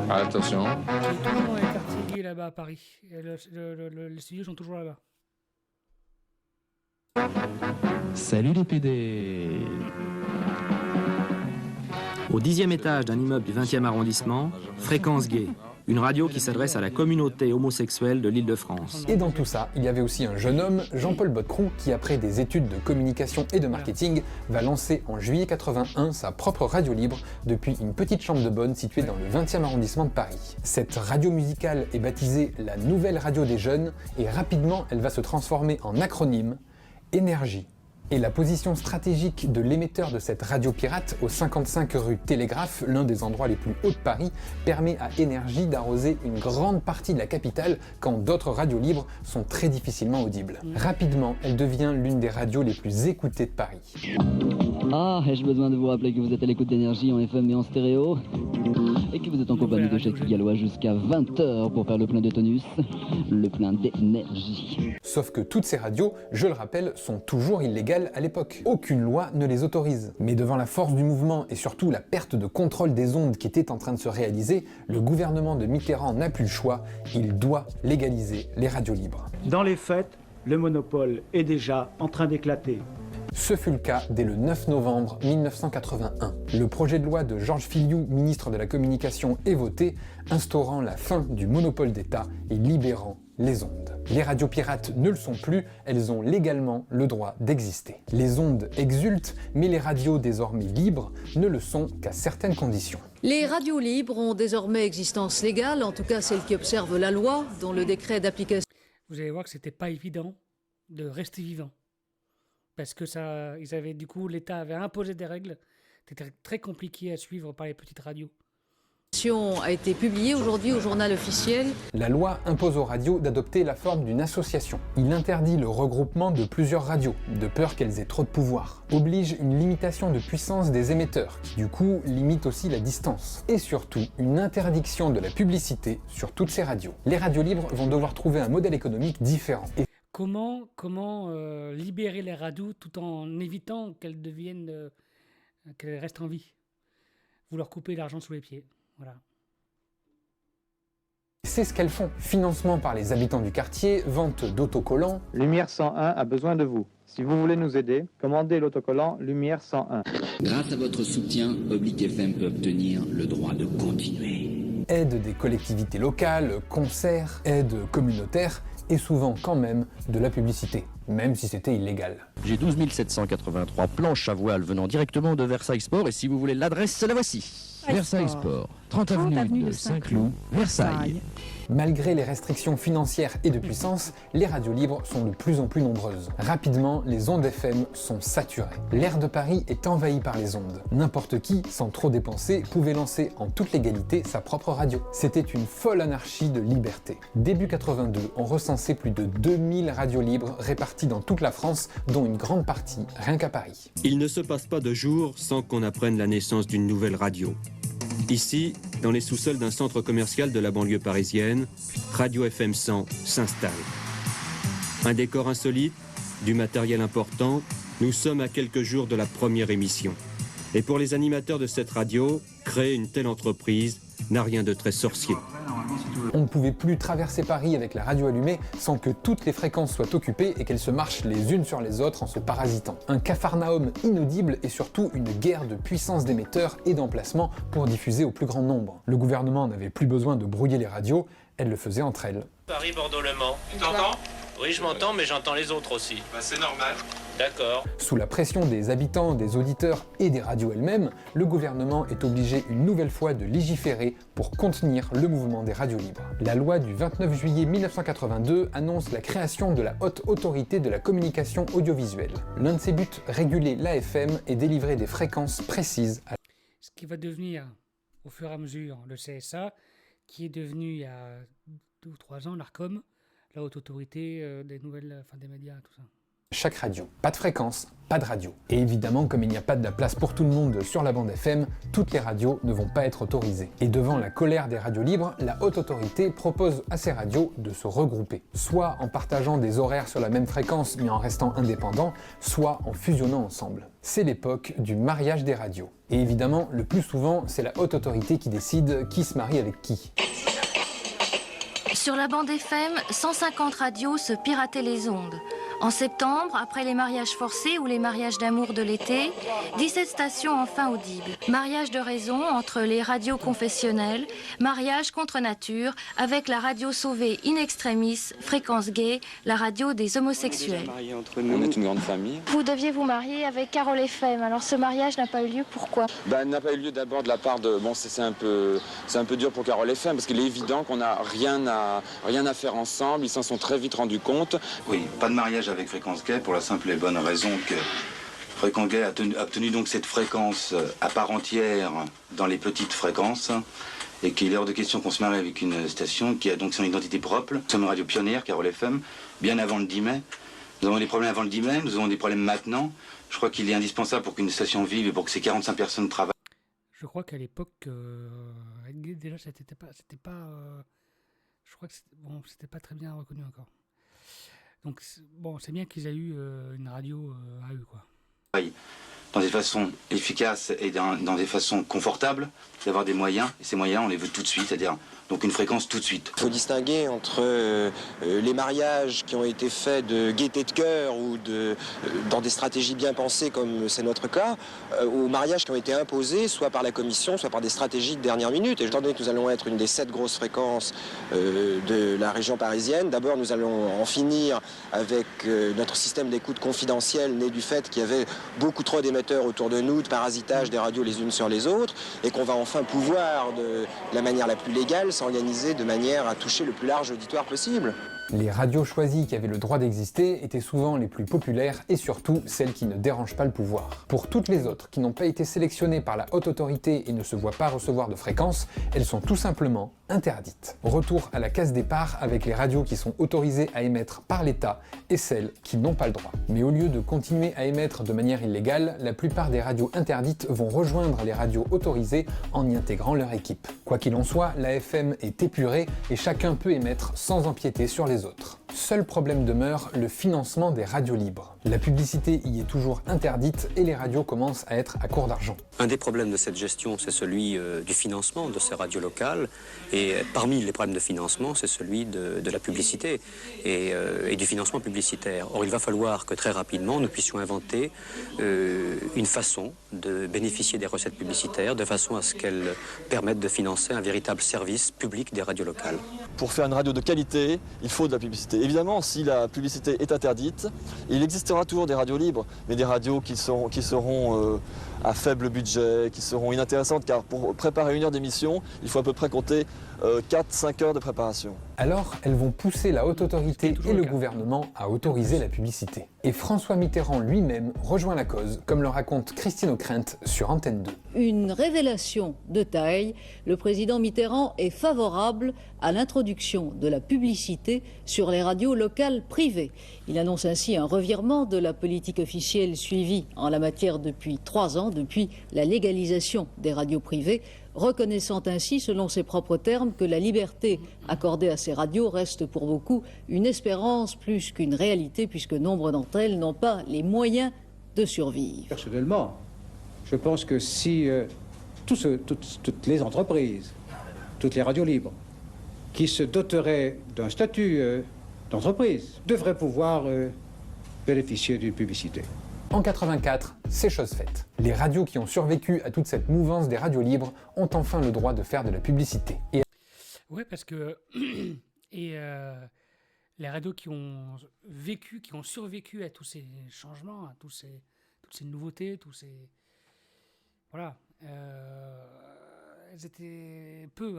Attention. Toujours dans les quartiers gays là-bas à Paris. Et les studios sont toujours là-bas. Salut les PD. Au 10e étage d'un immeuble du 20e arrondissement, Fréquence Gay, une radio qui s'adresse à la communauté homosexuelle de l'Île-de-France. Et dans tout ça, il y avait aussi un jeune homme, Jean-Paul Bottecroux, qui après des études de communication et de marketing, va lancer en juillet 81 sa propre radio libre depuis une petite chambre de bonne située dans le 20e arrondissement de Paris. Cette radio musicale est baptisée la Nouvelle Radio des Jeunes et rapidement elle va se transformer en acronyme Énergie. Et la position stratégique de l'émetteur de cette radio pirate au 55 rue Télégraphe, l'un des endroits les plus hauts de Paris, permet à Énergie d'arroser une grande partie de la capitale quand d'autres radios libres sont très difficilement audibles. Rapidement, elle devient l'une des radios les plus écoutées de Paris. Ah, ai-je besoin de vous rappeler que vous êtes à l'écoute d'Énergie en FM et en stéréo ? Et que vous êtes en compagnie de Jacques Gallois jusqu'à 20h pour faire le plein de tonus, le plein d'énergie. Sauf que toutes ces radios, je le rappelle, sont toujours illégales à l'époque. Aucune loi ne les autorise. Mais devant la force du mouvement et surtout la perte de contrôle des ondes qui était en train de se réaliser, le gouvernement de Mitterrand n'a plus le choix, il doit légaliser les radios libres. Dans les faits, le monopole est déjà en train d'éclater. Ce fut le cas dès le 9 novembre 1981. Le projet de loi de Georges Filiou, ministre de la Communication, est voté, instaurant la fin du monopole d'État et libérant les ondes. Les radios pirates ne le sont plus, elles ont légalement le droit d'exister. Les ondes exultent, mais les radios désormais libres ne le sont qu'à certaines conditions. Les radios libres ont désormais existence légale, en tout cas celles qui observent la loi, dont le décret d'application... Vous allez voir que c'était pas évident de rester vivant. Parce que ça, ils avaient, du coup, l'État avait imposé des règles. C'était très compliqué à suivre par les petites radios. A été publiée aujourd'hui au journal officiel. La loi impose aux radios d'adopter la forme d'une association. Il interdit le regroupement de plusieurs radios, de peur qu'elles aient trop de pouvoir. Oblige une limitation de puissance des émetteurs, qui du coup limite aussi la distance. Et surtout, une interdiction de la publicité sur toutes ces radios. Les radios libres vont devoir trouver un modèle économique différent. Comment libérer les radios tout en évitant qu'elles qu'elles restent en vie? Vous leur coupez l'argent sous les pieds. Voilà. C'est ce qu'elles font. Financement par les habitants du quartier, vente d'autocollants. Lumière 101 a besoin de vous. Si vous voulez nous aider, commandez l'autocollant Lumière 101. Grâce à votre soutien, Oblique FM peut obtenir le droit de continuer. Aide des collectivités locales, concerts, aide communautaire et souvent quand même de la publicité, même si c'était illégal. J'ai 12 783 planches à voile venant directement de Versailles Sport et si vous voulez l'adresse, la voici. Versailles Sport, 30 avenue de Saint-Cloud, Versailles. Malgré les restrictions financières et de puissance, les radios libres sont de plus en plus nombreuses. Rapidement, les ondes FM sont saturées. L'air de Paris est envahi par les ondes. N'importe qui, sans trop dépenser, pouvait lancer en toute légalité sa propre radio. C'était une folle anarchie de liberté. Début 82, on recensait plus de 2000 radios libres réparties dans toute la France, dont une grande partie rien qu'à Paris. Il ne se passe pas de jour sans qu'on apprenne la naissance d'une nouvelle radio. Ici, dans les sous-sols d'un centre commercial de la banlieue parisienne, Radio FM 100 s'installe. Un décor insolite, du matériel important, nous sommes à quelques jours de la première émission. Et pour les animateurs de cette radio, créer une telle entreprise n'a rien de très sorcier. On ne pouvait plus traverser Paris avec la radio allumée sans que toutes les fréquences soient occupées et qu'elles se marchent les unes sur les autres en se parasitant. Un capharnaüm inaudible et surtout une guerre de puissance d'émetteurs et d'emplacements pour diffuser au plus grand nombre. Le gouvernement n'avait plus besoin de brouiller les radios, elles le faisaient entre elles. Paris, Bordeaux, Le Mans. Tu t'entends ? Oui, je m'entends, mais j'entends les autres aussi. Bah, c'est normal. D'accord. Sous la pression des habitants, des auditeurs et des radios elles-mêmes, le gouvernement est obligé une nouvelle fois de légiférer pour contenir le mouvement des radios libres. La loi du 29 juillet 1982 annonce la création de la Haute Autorité de la Communication Audiovisuelle. L'un de ses buts, réguler l'AFM et délivrer des fréquences précises. Ce qui va devenir, au fur et à mesure, le CSA, qui est devenu, il y a 2 ou 3 ans, l'ARCOM, la Haute Autorité des nouvelles, des médias, tout ça. Chaque radio. Pas de fréquence, pas de radio. Et évidemment, comme il n'y a pas de la place pour tout le monde sur la bande FM, toutes les radios ne vont pas être autorisées. Et devant la colère des radios libres, la Haute Autorité propose à ces radios de se regrouper. Soit en partageant des horaires sur la même fréquence mais en restant indépendants, soit en fusionnant ensemble. C'est l'époque du mariage des radios. Et évidemment, le plus souvent, c'est la Haute Autorité qui décide qui se marie avec qui. Sur la bande FM, 150 radios se pirataient les ondes. En septembre, après les mariages forcés ou les mariages d'amour de l'été, 17 stations enfin audibles. Mariage de raison entre les radios confessionnelles, mariage contre nature avec la radio sauvée in extremis, Fréquence Gay, la radio des homosexuels. On est une grande famille. Vous deviez vous marier avec Carole FM, alors ce mariage n'a pas eu lieu, pourquoi ? Il n'a pas eu lieu d'abord de la part de... Bon, c'est un peu dur pour Carole FM, parce qu'il est évident qu'on n'a rien à faire ensemble, ils s'en sont très vite rendus compte. Oui, pas de mariage avec Fréquence Gay pour la simple et bonne raison que Fréquence Gay a obtenu donc cette fréquence à part entière dans les petites fréquences et qu'il est hors de question qu'on se marie avec une station qui a donc son identité propre. Nous sommes une radio pionnière, Carole FM, bien avant le 10 mai. Nous avons des problèmes avant le 10 mai, nous avons des problèmes maintenant. Je crois qu'il est indispensable pour qu'une station vive et pour que ces 45 personnes travaillent. Je crois qu'à l'époque, déjà, c'était pas je crois que c'était pas très bien reconnu encore. Donc, c'est bien qu'ils aient eu une radio à eux, quoi. Dans des façons efficaces et dans des façons confortables, d'avoir des moyens, et ces moyens, on les veut tout de suite, c'est-à-dire donc une fréquence tout de suite. Il faut distinguer entre les mariages qui ont été faits de gaieté de cœur ou dans des stratégies bien pensées, comme c'est notre cas, aux mariages qui ont été imposés, soit par la commission, soit par des stratégies de dernière minute. Et étant donné que nous allons être une des 7 grosses fréquences de la région parisienne, d'abord nous allons en finir avec notre système d'écoute confidentiel né du fait qu'il y avait beaucoup trop d'émetteurs autour de nous, de parasitage des radios les unes sur les autres, et qu'on va enfin pouvoir, de la manière la plus légale, s'organiser de manière à toucher le plus large auditoire possible. Les radios choisies qui avaient le droit d'exister étaient souvent les plus populaires et surtout celles qui ne dérangent pas le pouvoir. Pour toutes les autres qui n'ont pas été sélectionnées par la Haute Autorité et ne se voient pas recevoir de fréquences, elles sont tout simplement interdites. Retour à la case départ avec les radios qui sont autorisées à émettre par l'État et celles qui n'ont pas le droit. Mais au lieu de continuer à émettre de manière illégale, la plupart des radios interdites vont rejoindre les radios autorisées en y intégrant leur équipe. Quoi qu'il en soit, la FM est épurée et chacun peut émettre sans empiéter sur les autres. Seul problème demeure le financement des radios libres. La publicité y est toujours interdite et les radios commencent à être à court d'argent. Un des problèmes de cette gestion, c'est celui du financement de ces radios locales. Et parmi les problèmes de financement, c'est celui de la publicité et du financement publicitaire. Or, il va falloir que très rapidement, nous puissions inventer une façon de bénéficier des recettes publicitaires de façon à ce qu'elles permettent de financer un véritable service public des radios locales. Pour faire une radio de qualité, il faut de la publicité. évidemment, si la publicité est interdite, il existera toujours des radios libres, mais des radios qui seront à faible budget, qui seront inintéressantes, car pour préparer 1 heure d'émission, il faut à peu près compter 4-5 heures de préparation. Alors, elles vont pousser la haute autorité et le gouvernement à autoriser la publicité. Et François Mitterrand lui-même rejoint la cause, comme le raconte Christine Ockrent sur Antenne 2. Une révélation de taille, le président Mitterrand est favorable à l'introduction de la publicité sur les radios locales privées. Il annonce ainsi un revirement de la politique officielle suivie en la matière depuis 3 ans, depuis la légalisation des radios privées, reconnaissant ainsi, selon ses propres termes, que la liberté accordée à ces radios reste pour beaucoup une espérance plus qu'une réalité, puisque nombre d'entre elles n'ont pas les moyens de survivre. Personnellement, je pense que si toutes les entreprises, toutes les radios libres, qui se doteraient d'un statut d'entreprise, devraient pouvoir bénéficier d'une publicité. En 84, c'est chose faite. Les radios qui ont survécu à toute cette mouvance des radios libres ont enfin le droit de faire de la publicité. Ouais, parce que les radios qui ont survécu à tous ces changements, à toutes ces nouveautés, voilà, elles étaient peu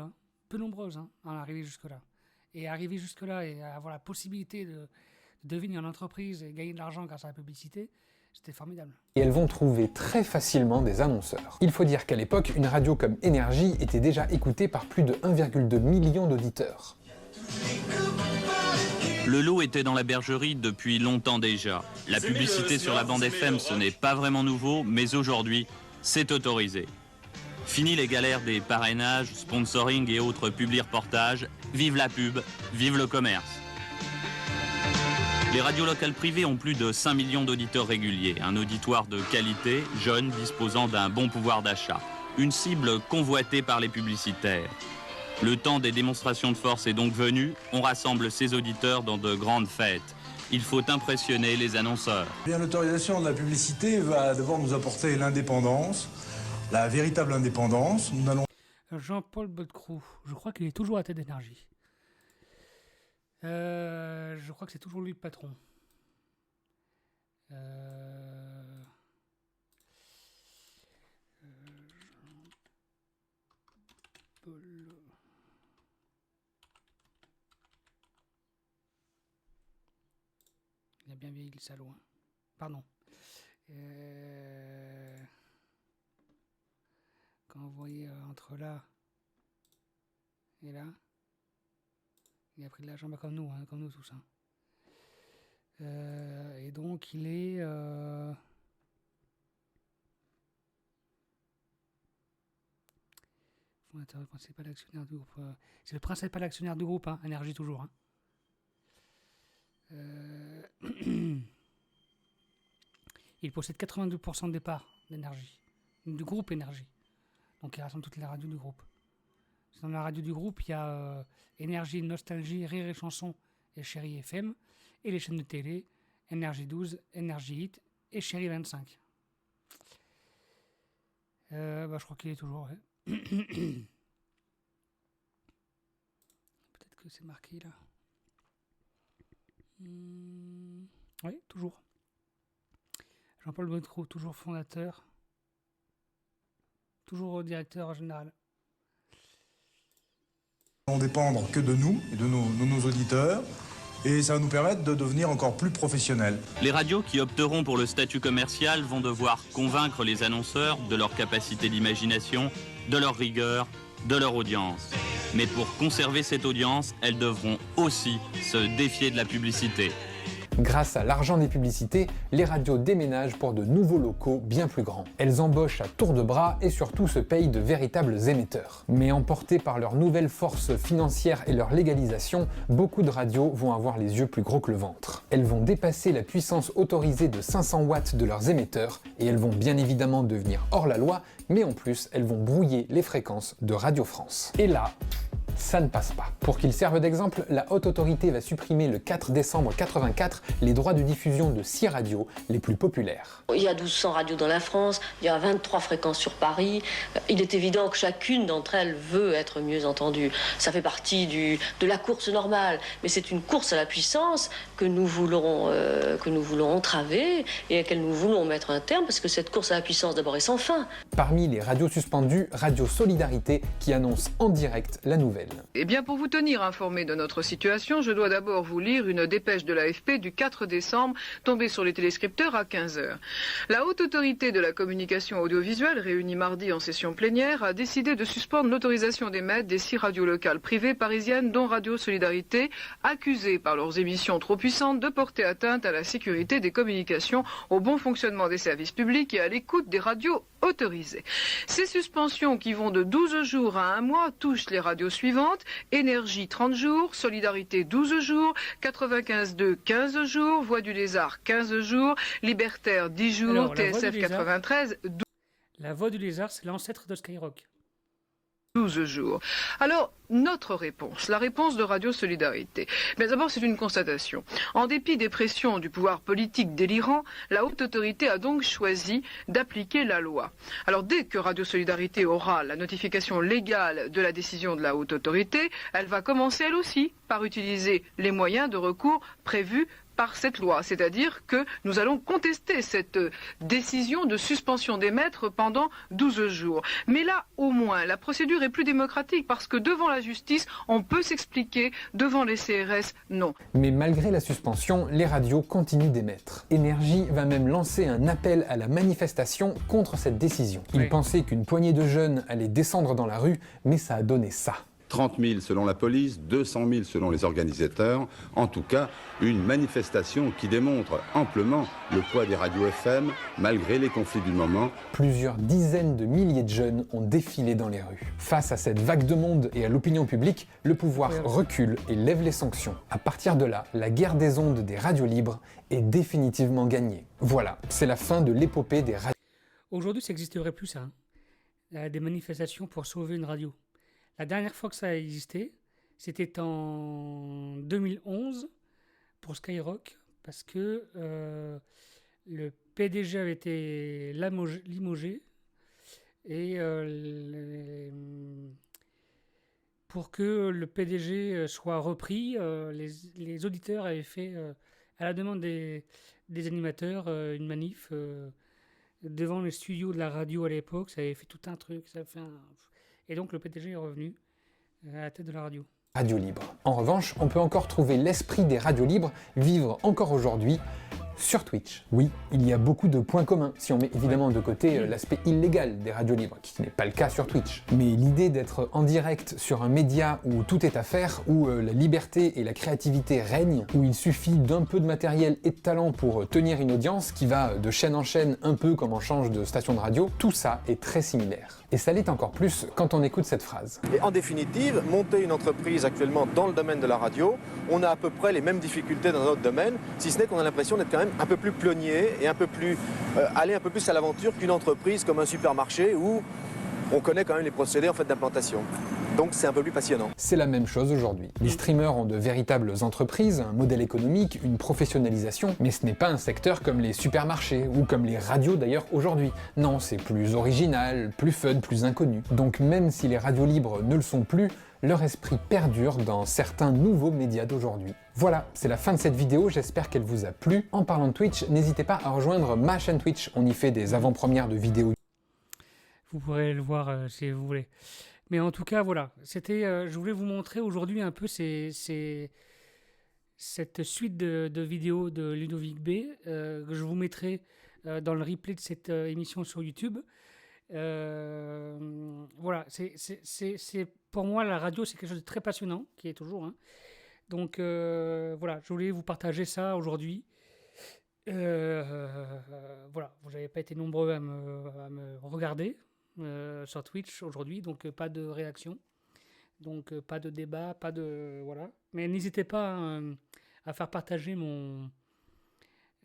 nombreuses à arriver jusque-là. Et arriver jusque-là et avoir la possibilité de devenir une entreprise et gagner de l'argent grâce à la publicité, c'était formidable. Et elles vont trouver très facilement des annonceurs. Il faut dire qu'à l'époque, une radio comme Énergie était déjà écoutée par plus de 1,2 million d'auditeurs. Le lot était dans la bergerie depuis longtemps déjà. La publicité sur la bande FM, ce n'est pas vraiment nouveau, mais aujourd'hui, c'est autorisé. Fini les galères des parrainages, sponsoring et autres publi-reportages. Vive la pub, vive le commerce. Les radios locales privées ont plus de 5 millions d'auditeurs réguliers, un auditoire de qualité, jeune, disposant d'un bon pouvoir d'achat. Une cible convoitée par les publicitaires. Le temps des démonstrations de force est donc venu, on rassemble ses auditeurs dans de grandes fêtes. Il faut impressionner les annonceurs. Bien, l'autorisation de la publicité va d'abord nous apporter l'indépendance, la véritable indépendance. Nous allons... Jean-Paul Bodecroux, je crois qu'il est toujours à tête d'Énergie. Je crois que c'est toujours lui le patron. Il a bien vieilli le salaud. Pardon. Quand vous voyez entre là et là, il a pris de l'argent comme nous tous. Et donc il est fondateur, principal actionnaire du groupe. C'est le principal actionnaire du groupe, Énergie toujours. Il possède 82% de départ d'Énergie, du groupe Énergie. Donc il rassemble toutes les radios du groupe. Dans la radio du groupe, il y a Énergie, Nostalgie, Rire et Chanson et Chérie FM. Et les chaînes de télé, Énergie 12, Énergie Hit et Chérie 25. Je crois qu'il est toujours, ouais. Peut-être que c'est marqué là. Oui, toujours. Jean-Paul Bodecroux, toujours fondateur. Toujours directeur général. On ne dépendre que de nous et de nos auditeurs, et ça va nous permettre de devenir encore plus professionnels. Les radios qui opteront pour le statut commercial vont devoir convaincre les annonceurs de leur capacité d'imagination, de leur rigueur, de leur audience. Mais pour conserver cette audience, elles devront aussi se défier de la publicité. Grâce à l'argent des publicités, les radios déménagent pour de nouveaux locaux bien plus grands. Elles embauchent à tour de bras et surtout se payent de véritables émetteurs. Mais emportées par leur nouvelle force financière et leur légalisation, beaucoup de radios vont avoir les yeux plus gros que le ventre. Elles vont dépasser la puissance autorisée de 500 watts de leurs émetteurs et elles vont bien évidemment devenir hors la loi, mais en plus elles vont brouiller les fréquences de Radio France. Et là, ça ne passe pas. Pour qu'il serve d'exemple, la Haute Autorité va supprimer le 4 décembre 84 les droits de diffusion de 6 radios les plus populaires. Il y a 1200 radios dans la France, il y a 23 fréquences sur Paris. Il est évident que chacune d'entre elles veut être mieux entendue. Ça fait partie de la course normale, mais c'est une course à la puissance que nous voulons entraver et à laquelle nous voulons mettre un terme, parce que cette course à la puissance d'abord est sans fin. Parmi les radios suspendues, Radio Solidarité qui annonce en direct la nouvelle. Eh bien, pour vous tenir informé de notre situation, je dois d'abord vous lire une dépêche de l'AFP du 4 décembre, tombée sur les téléscripteurs à 15h. La Haute Autorité de la communication audiovisuelle, réunie mardi en session plénière, a décidé de suspendre l'autorisation d'émettre des 6 radios locales privées parisiennes, dont Radio Solidarité, accusées par leurs émissions trop puissantes de porter atteinte à la sécurité des communications, au bon fonctionnement des services publics et à l'écoute des radios autorisées. Ces suspensions, qui vont de 12 jours à 1 mois, touchent les radios suivantes: Énergie 30 jours, Solidarité 12 jours, 95.2 15 jours, Voix du Lézard 15 jours, Libertaire 10 jours, Alors, TSF 93 La Voix du Lézard, c'est l'ancêtre de Skyrock. 12 jours. Alors, notre réponse, la réponse de Radio Solidarité. Mais d'abord, c'est une constatation. En dépit des pressions du pouvoir politique délirant, la Haute Autorité a donc choisi d'appliquer la loi. Alors, dès que Radio Solidarité aura la notification légale de la décision de la Haute Autorité, elle va commencer elle aussi par utiliser les moyens de recours prévus par cette loi, c'est-à-dire que nous allons contester cette décision de suspension d'émettre pendant 12 jours. Mais là, au moins, la procédure est plus démocratique parce que devant la justice, on peut s'expliquer, devant les CRS, non. Mais malgré la suspension, les radios continuent d'émettre. Énergie va même lancer un appel à la manifestation contre cette décision. Ils pensaient qu'une poignée de jeunes allait descendre dans la rue, mais ça a donné ça. 30 000 selon la police, 200 000 selon les organisateurs. En tout cas, une manifestation qui démontre amplement le poids des radios FM, malgré les conflits du moment. Plusieurs dizaines de milliers de jeunes ont défilé dans les rues. Face à cette vague de monde et à l'opinion publique, le pouvoir recule et lève les sanctions. À partir de là, la guerre des ondes des radios libres est définitivement gagnée. Voilà, c'est la fin de l'épopée des radios. Aujourd'hui, ça n'existerait plus, ça. Hein. Il y a des manifestations pour sauver une radio. La dernière fois que ça a existé, c'était en 2011 pour Skyrock, parce que le PDG avait été limogé et pour que le PDG soit repris, les auditeurs avaient fait, à la demande des animateurs, une manif devant les studios de la radio à l'époque. Ça avait fait tout un truc, ça a fait Et donc le PDG est revenu à la tête de la radio. Radio libre. En revanche, on peut encore trouver l'esprit des radios libres vivre encore aujourd'hui sur Twitch. Oui, il y a beaucoup de points communs, si on met évidemment de côté l'aspect illégal des radios libres, qui n'est pas le cas sur Twitch. Mais l'idée d'être en direct sur un média où tout est à faire, où la liberté et la créativité règnent, où il suffit d'un peu de matériel et de talent pour tenir une audience qui va de chaîne en chaîne, un peu comme on change de station de radio, tout ça est très similaire. Et ça l'est encore plus quand on écoute cette phrase. Et en définitive, monter une entreprise actuellement dans le domaine de la radio, on a à peu près les mêmes difficultés dans notre domaine, si ce n'est qu'on a l'impression d'être quand même un peu plus pionnier et un peu plus aller un peu plus à l'aventure qu'une entreprise comme un supermarché où on connaît quand même les procédés en fait d'implantation. Donc c'est un peu plus passionnant. C'est la même chose aujourd'hui. Les streamers ont de véritables entreprises, un modèle économique, une professionnalisation, mais ce n'est pas un secteur comme les supermarchés ou comme les radios d'ailleurs aujourd'hui. Non, c'est plus original, plus fun, plus inconnu. Donc même si les radios libres ne le sont plus, leur esprit perdure dans certains nouveaux médias d'aujourd'hui. Voilà, c'est la fin de cette vidéo, j'espère qu'elle vous a plu. En parlant de Twitch, n'hésitez pas à rejoindre ma chaîne Twitch, on y fait des avant-premières de vidéos. Vous pourrez le voir si vous voulez. Mais en tout cas, voilà, je voulais vous montrer aujourd'hui un peu cette suite de vidéos de Ludovic B, que je vous mettrai dans le replay de cette émission sur YouTube. Voilà, c'est pour moi la radio, c'est quelque chose de très passionnant, qui est toujours. Hein. Donc voilà, je voulais vous partager ça aujourd'hui. Voilà, vous n'avez pas été nombreux à me regarder sur Twitch aujourd'hui, donc pas de réaction, donc pas de débat, pas de voilà. Mais n'hésitez pas à faire partager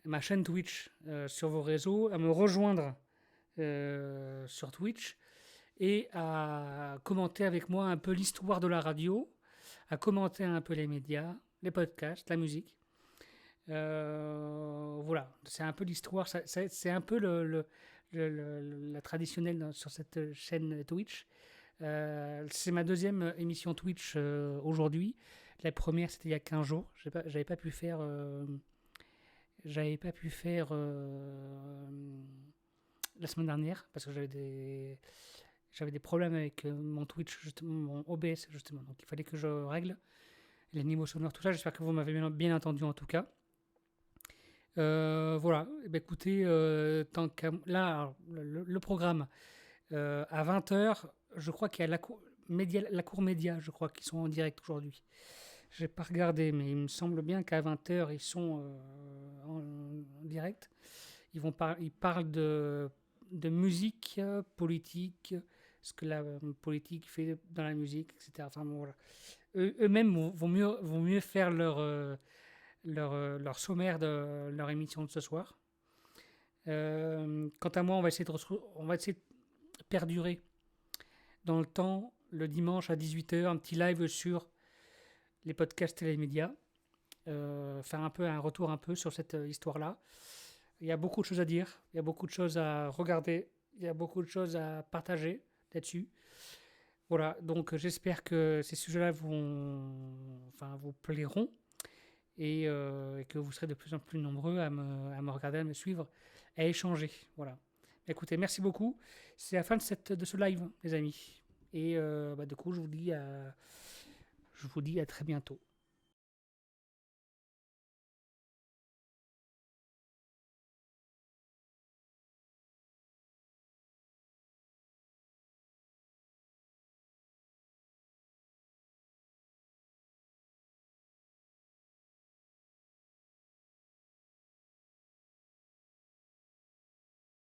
ma chaîne Twitch sur vos réseaux, à me rejoindre sur Twitch et à commenter avec moi un peu l'histoire de la radio, à commenter un peu les médias, les podcasts, la musique. Voilà, c'est un peu l'histoire, c'est un peu la traditionnelle sur cette chaîne Twitch. C'est ma deuxième émission Twitch aujourd'hui. La première, c'était il y a 15 jours. J'avais pas pu faire la semaine dernière parce que j'avais des problèmes avec mon Twitch, justement, mon OBS justement. Donc il fallait que je règle les niveaux sonores, tout ça. J'espère que vous m'avez bien entendu en tout cas. Voilà, eh bien, écoutez, là, alors, le programme à 20h, je crois qu'il y a la cour média, je crois, qui sont en direct aujourd'hui. Je n'ai pas regardé, mais il me semble bien qu'à 20h, ils sont en direct. Ils parlent de musique, politique, ce que la politique fait dans la musique, etc. Enfin, bon, voilà. Eux-mêmes vont mieux faire leur sommaire de leur émission de ce soir. Quant à moi, on va essayer de perdurer dans le temps, le dimanche à 18h, un petit live sur les podcasts et les médias. Faire un retour un peu sur cette histoire-là. Il y a beaucoup de choses à dire, il y a beaucoup de choses à regarder, il y a beaucoup de choses à partager là-dessus. Voilà, donc j'espère que ces sujets-là vous plairont. Et que vous serez de plus en plus nombreux à me regarder, à me suivre, à échanger. Voilà. Écoutez, merci beaucoup. C'est la fin de ce live, les amis. Et du coup, je vous dis à très bientôt.